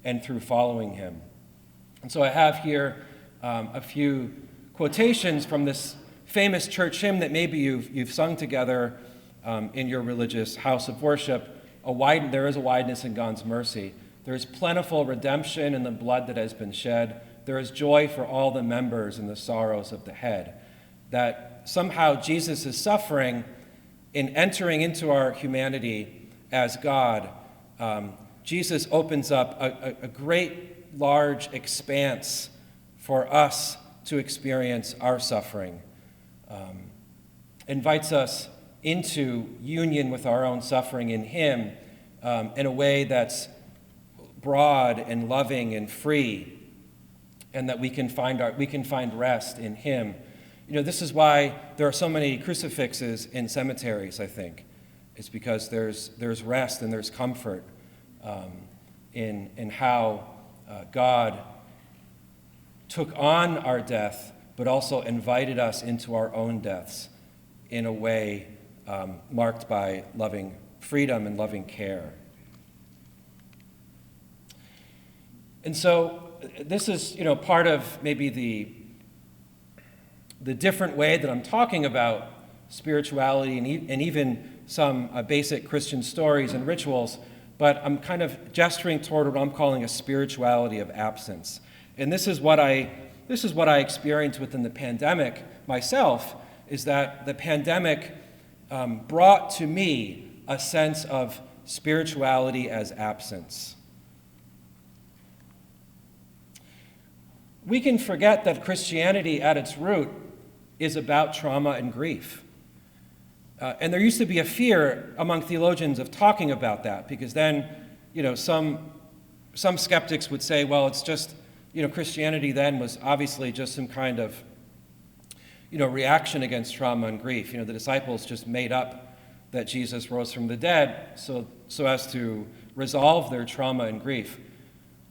and through following him. And so I have here a few quotations from this famous church hymn that maybe you've sung together in your religious house of worship. There is a wideness in God's mercy. There is plentiful redemption in the blood that has been shed. There is joy for all the members in the sorrows of the head. That somehow Jesus' suffering in entering into our humanity as God, Jesus opens up a great, large expanse for us to experience our suffering, invites us into union with our own suffering in him in a way that's broad and loving and free, and that we can find rest in him. You know, this is why there are so many crucifixes in cemeteries, I think. It's because there's rest and there's comfort in how God took on our death, but also invited us into our own deaths in a way marked by loving freedom and loving care. And so this is, part of maybe the different way that I'm talking about spirituality and even some basic Christian stories and rituals, but I'm kind of gesturing toward what I'm calling a spirituality of absence. And this is what I experienced within the pandemic myself, is that the pandemic brought to me a sense of spirituality as absence. We can forget that Christianity at its root is about trauma and grief. And there used to be a fear among theologians of talking about that, because then, some skeptics would say, well, it's just, Christianity then was obviously just some kind of, reaction against trauma and grief. The disciples just made up that Jesus rose from the dead so as to resolve their trauma and grief.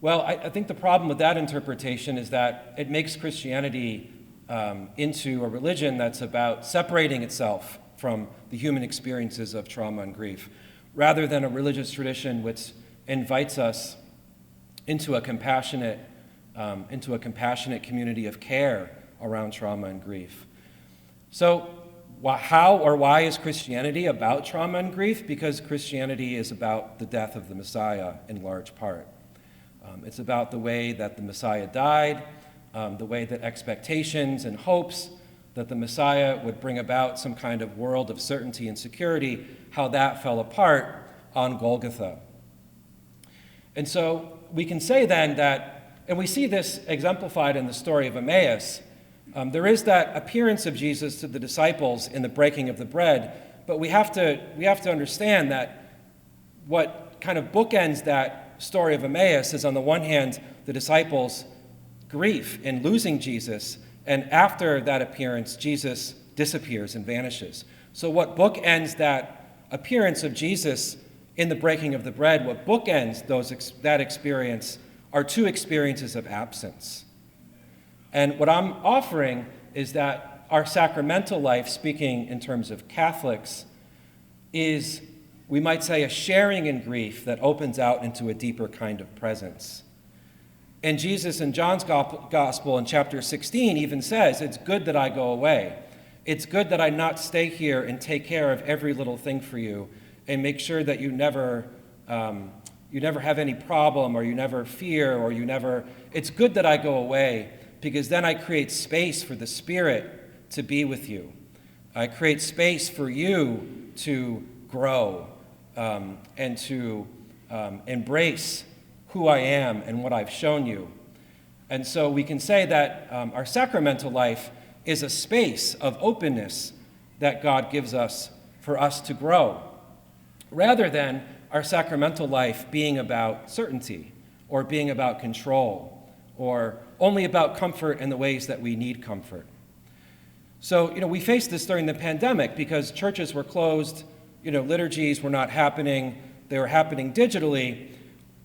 Well, I think the problem with that interpretation is that it makes Christianity into a religion that's about separating itself from the human experiences of trauma and grief, rather than a religious tradition which invites us into a compassionate community of care around trauma and grief. So how or why is Christianity about trauma and grief? Because Christianity is about the death of the Messiah in large part. It's about the way that the Messiah died, the way that expectations and hopes that the Messiah would bring about some kind of world of certainty and security, how that fell apart on Golgotha. And so we can say then that, and we see this exemplified in the story of Emmaus, there is that appearance of Jesus to the disciples in the breaking of the bread, but we have to understand that what kind of bookends that story of Emmaus is, on the one hand, the disciples' grief in losing Jesus, and after that appearance, Jesus disappears and vanishes. So what bookends that appearance of Jesus in the breaking of the bread, what bookends that experience are two experiences of absence. And what I'm offering is that our sacramental life, speaking in terms of Catholics, is, we might say, a sharing in grief that opens out into a deeper kind of presence. And Jesus in John's Gospel in chapter 16 even says, it's good that I go away. It's good that I not stay here and take care of every little thing for you and make sure that you never you never have any problem, or you never fear, or it's good that I go away, because then I create space for the Spirit to be with you. I create space for you to grow and to embrace who I am and what I've shown you. And so we can say that our sacramental life is a space of openness that God gives us for us to grow, rather than our sacramental life being about certainty or being about control or only about comfort in the ways that we need comfort. So, we faced this during the pandemic because churches were closed, liturgies were not happening, they were happening digitally.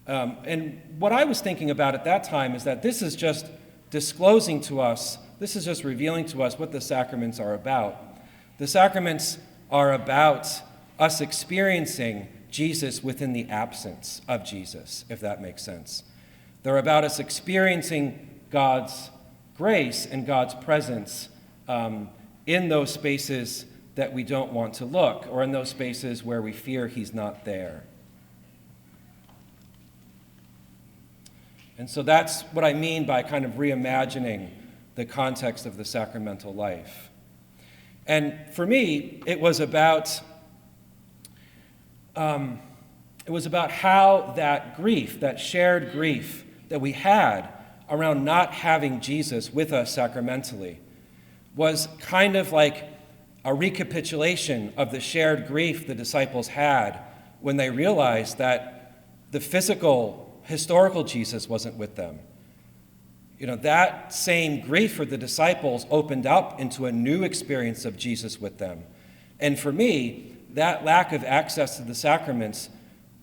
And what I was thinking about at that time is that this is just disclosing to us, this is just revealing to us what the sacraments are about. The sacraments are about us experiencing Jesus within the absence of Jesus, if that makes sense. They're about us experiencing God's grace and God's presence in those spaces that we don't want to look, or in those spaces where we fear he's not there. And so that's what I mean by kind of reimagining the context of the sacramental life. And for me, it was about how that grief, that shared grief that we had around not having Jesus with us sacramentally, was kind of like a recapitulation of the shared grief the disciples had when they realized that the physical, historical Jesus wasn't with them. That same grief for the disciples opened up into a new experience of Jesus with them. And for me, that lack of access to the sacraments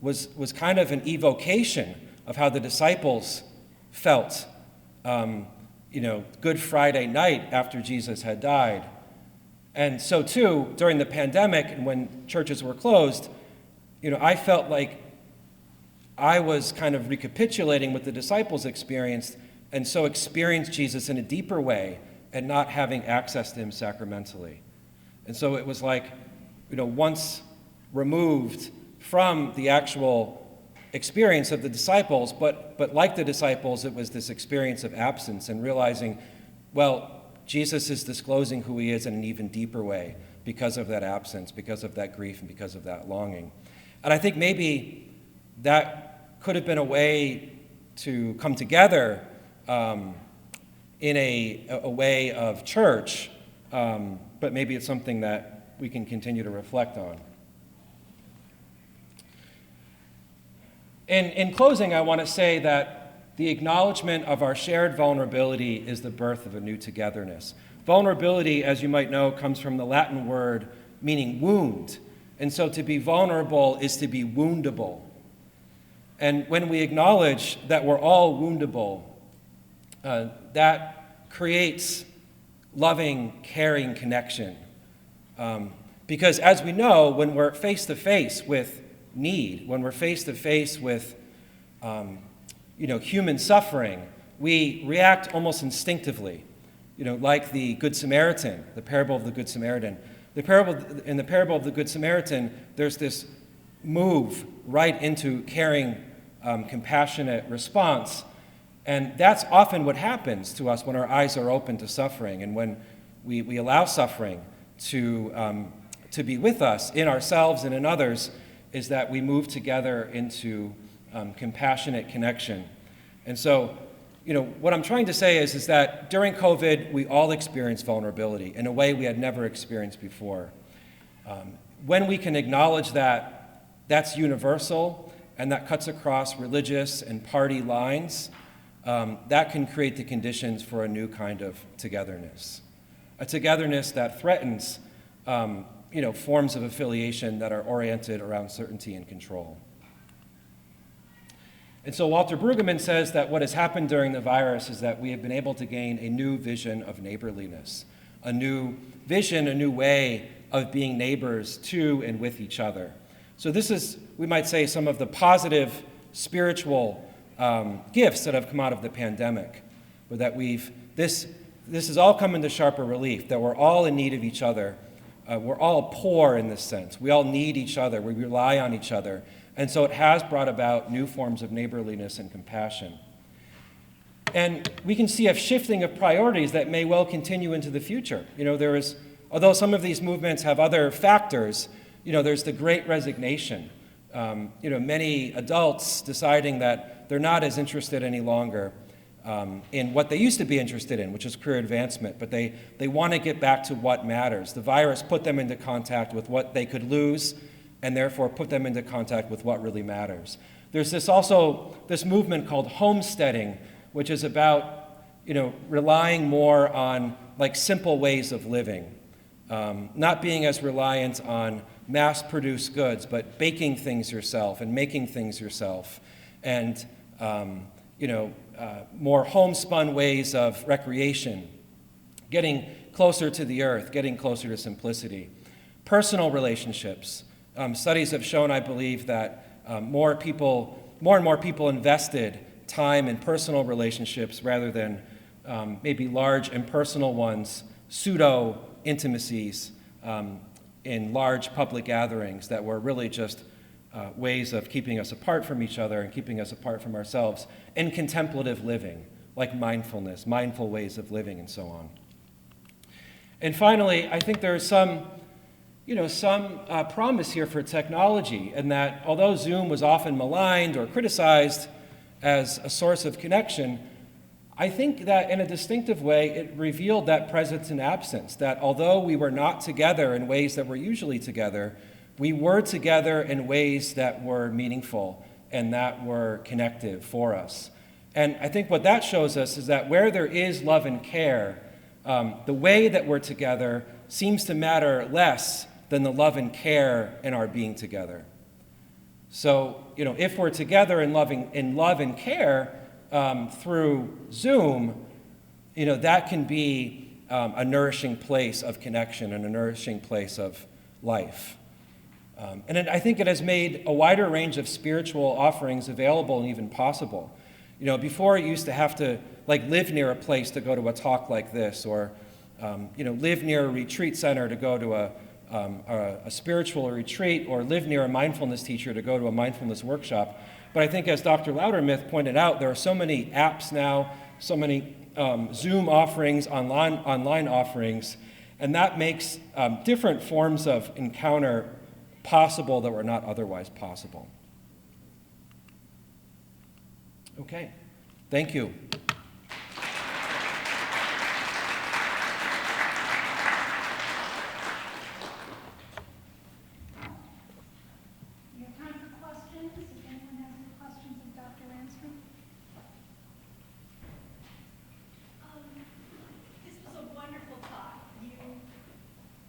was kind of an evocation of how the disciples felt, Good Friday night after Jesus had died. And so too, during the pandemic and when churches were closed, I felt like I was kind of recapitulating what the disciples experienced, and so experienced Jesus in a deeper way and not having access to him sacramentally. And so it was like, once removed from the actual experience of the disciples, but like the disciples, it was this experience of absence and realizing, well, Jesus is disclosing who he is in an even deeper way because of that absence, because of that grief, and because of that longing. And I think maybe that could have been a way to come together in a way of church, but maybe it's something that we can continue to reflect on. In closing, I want to say that the acknowledgement of our shared vulnerability is the birth of a new togetherness. Vulnerability, as you might know, comes from the Latin word meaning wound. And so to be vulnerable is to be woundable. And when we acknowledge that we're all woundable, that creates loving, caring connection. Because as we know, when we're face to face with need, when we're face to face with human suffering, we react almost instinctively, like the Good Samaritan, the parable of the Good Samaritan. In the parable of the Good Samaritan, there's this move right into caring, compassionate response. And that's often what happens to us when our eyes are open to suffering and when we allow suffering to be with us in ourselves and in others, is that we move together into compassionate connection. And so, what I'm trying to say is that during COVID, we all experienced vulnerability in a way we had never experienced before. When we can acknowledge that that's universal and that cuts across religious and party lines, that can create the conditions for a new kind of togetherness. A togetherness that threatens forms of affiliation that are oriented around certainty and control. And so Walter Brueggemann says that what has happened during the virus is that we have been able to gain a new vision of neighborliness, a new vision, a new way of being neighbors to and with each other. So this is, we might say, some of the positive spiritual gifts that have come out of the pandemic, or that this has all come into sharper relief, that we're all in need of each other. We're all poor in this sense. We all need each other. We rely on each other. And so it has brought about new forms of neighborliness and compassion. And we can see a shifting of priorities that may well continue into the future. Although some of these movements have other factors, there's the Great Resignation. Many adults deciding that they're not as interested any longer in what they used to be interested in, which is career advancement, but they want to get back to what matters. The virus put them into contact with what they could lose, and therefore put them into contact with what really matters. There's this movement called homesteading, which is about relying more on simple ways of living, not being as reliant on mass-produced goods, but baking things yourself and making things yourself, and more homespun ways of recreation, getting closer to the earth, getting closer to simplicity. Personal relationships. Studies have shown, I believe, that more and more people invested time in personal relationships rather than maybe large impersonal ones, pseudo-intimacies in large public gatherings that were really just ways of keeping us apart from each other and keeping us apart from ourselves, and contemplative living, like mindfulness, mindful ways of living, and so on. And finally, I think there's some promise here for technology, and that although Zoom was often maligned or criticized as a source of connection, I think that in a distinctive way it revealed that presence and absence, that although we were not together in ways that we're usually together, we were together in ways that were meaningful and that were connective for us. And I think what that shows us is that where there is love and care, the way that we're together seems to matter less than the love and care in our being together. So, if we're together in love and care through Zoom, that can be a nourishing place of connection and a nourishing place of life. And I think it has made a wider range of spiritual offerings available and even possible. Before it used to have to live near a place to go to a talk like this, or live near a retreat center to go to a spiritual retreat, or live near a mindfulness teacher to go to a mindfulness workshop. But I think, as Dr. Loudermilk pointed out, there are so many apps now, so many Zoom offerings, online offerings, and that makes different forms of encounter possible that were not otherwise possible. Okay, thank you. We have time for questions. If anyone has any questions of Dr. Ranstrom? This was a wonderful talk. You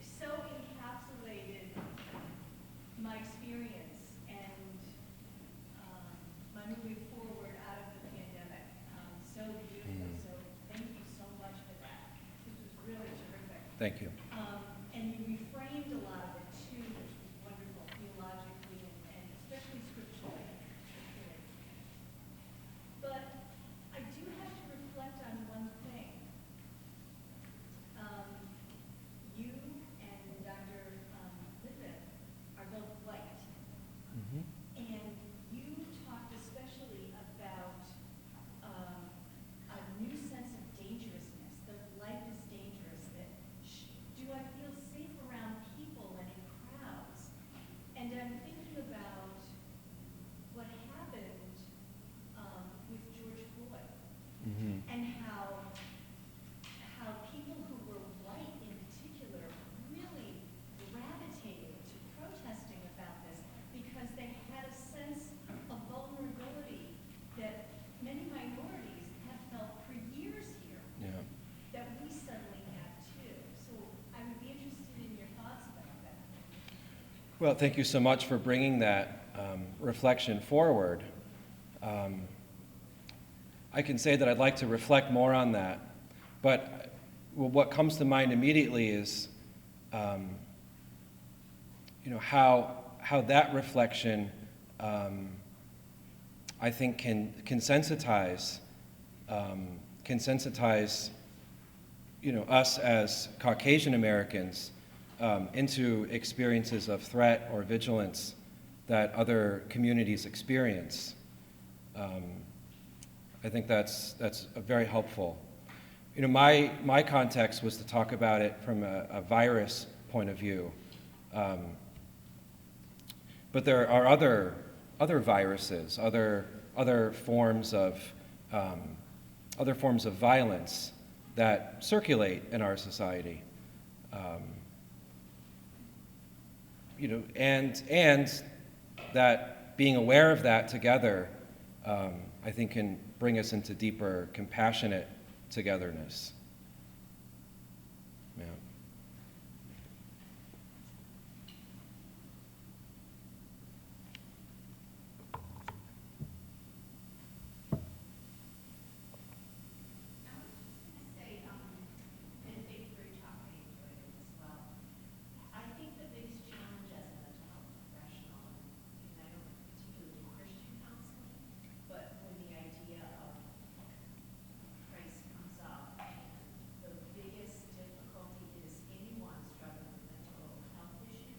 so encapsulated my experience and my moving forward out of the pandemic so beautifully. So thank you so much for that. This was really terrific. Thank you. And you reframed a lot of it too, which was wonderful, theologically and especially scripturally. But I do have to reflect on one thing. You and Dr. Lippin are both white. And you talked especially about a new sense of dangerousness, that life is dangerous, that do I feel safe around people and in crowds? And I'm thinking about what happened with George Floyd and how people who were white in particular really gravitated to protesting about this because they had a sense of vulnerability that many minorities have felt for years here, Yeah. that we suddenly have too. So I would be interested in your thoughts about that. Well, thank you so much for bringing that reflection forward. I can say that I'd like to reflect more on that, but what comes to mind immediately is, how that reflection, I think, can sensitize, us as Caucasian Americans into experiences of threat or vigilance that other communities experience. I think that's very helpful. You know, my context was to talk about it from a virus point of view. But there are other viruses, other forms of violence that circulate in our society. You know, and that being aware of that together, I think can bring us into deeper, compassionate togetherness. Yeah.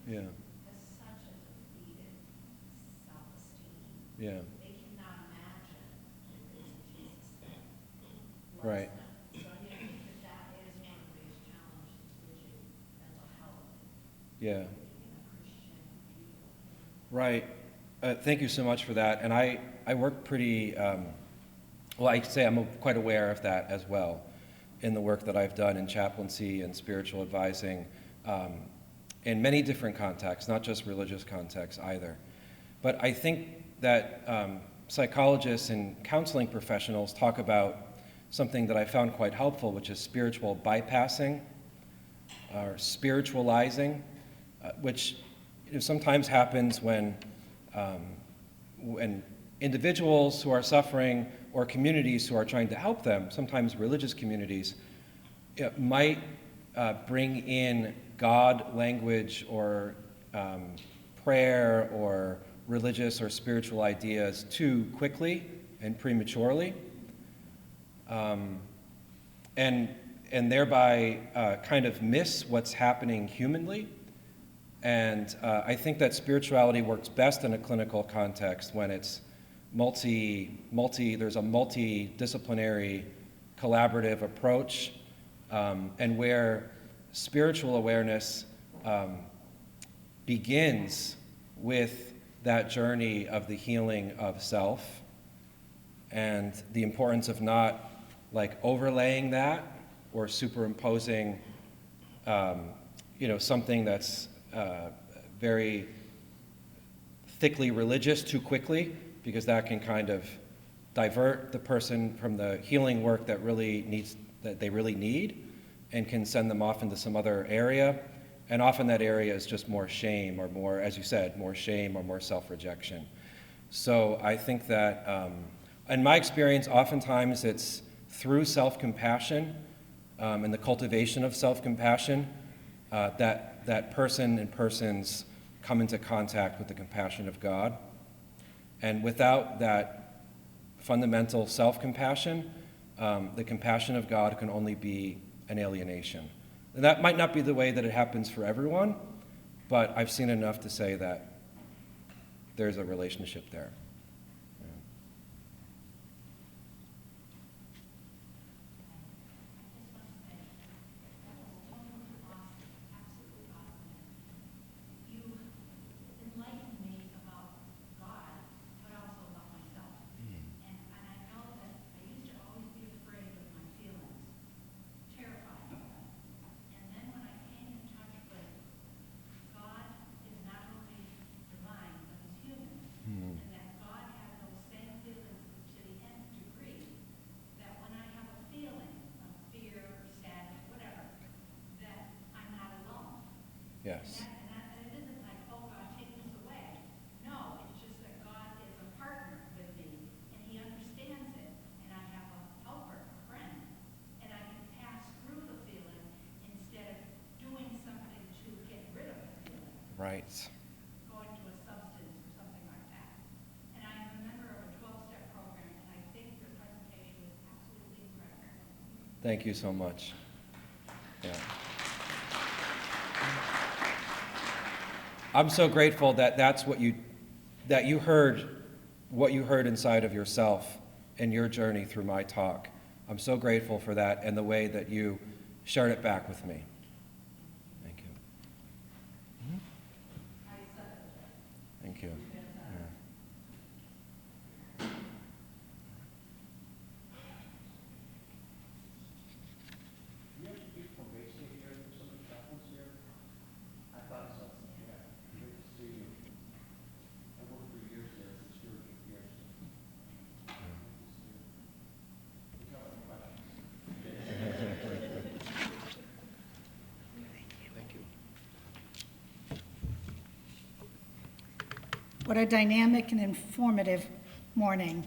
Yeah. Has such a depleted self-esteem. Yeah. They cannot imagine that there's a Jesus that loves Right. them. So I mean, I think that is one of the biggest challenges, bridging mental health Yeah. and being a Christian view. Right. Thank you so much for that. And I work pretty, well, I say I'm quite aware of that as well in the work that I've done in chaplaincy and spiritual advising in many different contexts, not just religious contexts either. But I think that psychologists and counseling professionals talk about something that I found quite helpful, which is spiritual bypassing or spiritualizing, which sometimes happens when individuals who are suffering or communities who are trying to help them, sometimes religious communities, might bring in God language or prayer or religious or spiritual ideas too quickly and prematurely, and thereby kind of miss what's happening humanly. And I think that spirituality works best in a clinical context when it's there's a multidisciplinary collaborative approach, and where spiritual awareness begins with that journey of the healing of self and the importance of not like overlaying that or superimposing something that's very thickly religious too quickly, because that can kind of divert the person from the healing work that they really need and can send them off into some other area. And often that area is just more shame or more, as you said, more shame or more self-rejection. So I think that, in my experience, oftentimes it's through self-compassion and the cultivation of self-compassion that person and persons come into contact with the compassion of God. And without that fundamental self-compassion, the compassion of God can only be an alienation. And that might not be the way that it happens for everyone, but I've seen enough to say that there's a relationship there. Yeah. Yes. And it isn't like, oh God, take this away. No, it's just that God is a partner with me, and He understands it, and I have a helper, a friend, and I can pass through the feeling instead of doing something to get rid of the feeling. Right. Going to a substance or something like that. And I am a member of a 12-step program, and I think your presentation is absolutely incredible. Thank you so much. Yeah. I'm so grateful that that's what you that you heard what you heard inside of yourself in your journey through my talk. I'm so grateful for that and the way that you shared it back with me. Thank you. Thank you. What a dynamic and informative morning.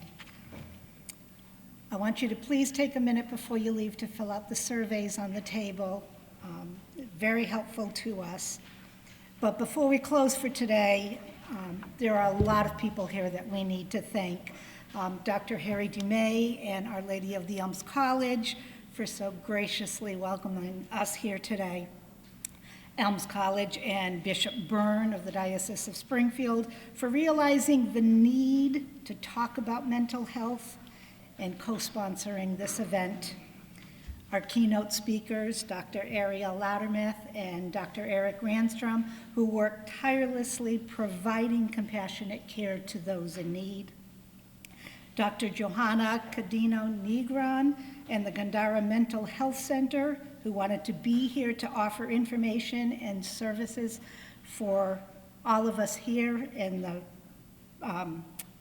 I want you to please take a minute before you leave to fill out the surveys on the table. Very helpful to us. But before we close for today, there are a lot of people here that we need to thank. Dr. Harry Dumais and Our Lady of the Elms College for so graciously welcoming us here today. Elms College and Bishop Byrne of the Diocese of Springfield for realizing the need to talk about mental health and co-sponsoring this event. Our keynote speakers, Dr. Ariel Loudermilk and Dr. Erik Ranstrom, who work tirelessly providing compassionate care to those in need. Dr. Johanna Cadino-Negron and the Gandara Mental Health Center, who wanted to be here to offer information and services for all of us here and the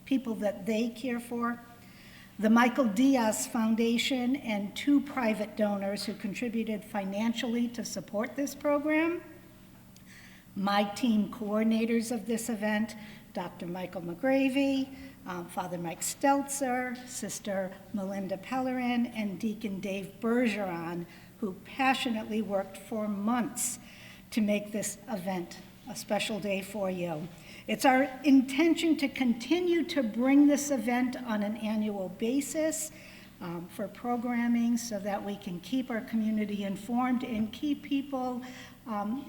people that they care for. The Michael Diaz Foundation and 2 private donors who contributed financially to support this program. My team coordinators of this event, Dr. Michael McGravy, Father Mike Stelzer, Sister Melinda Pellerin, and Deacon Dave Bergeron, who passionately worked for months to make this event a special day for you. It's our intention to continue to bring this event on an annual basis for programming so that we can keep our community informed and keep people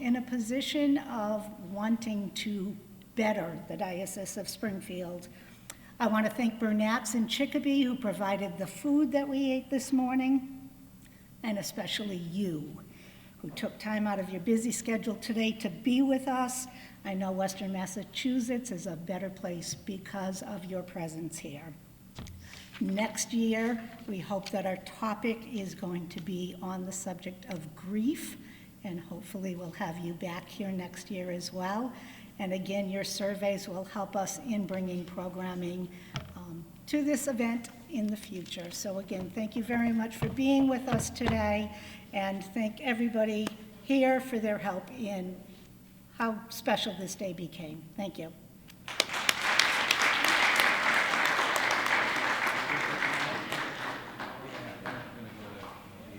in a position of wanting to better the Diocese of Springfield. I want to thank Burnat's in Chicopee, who provided the food that we ate this morning, and especially you, who took time out of your busy schedule today to be with us. I know Western Massachusetts is a better place because of your presence here. Next year, we hope that our topic is going to be on the subject of grief, and hopefully we'll have you back here next year as well. And again, your surveys will help us in bringing programming to this event in the future. So again, thank you very much for being with us today, and thank everybody here for their help in how special this day became. Thank you.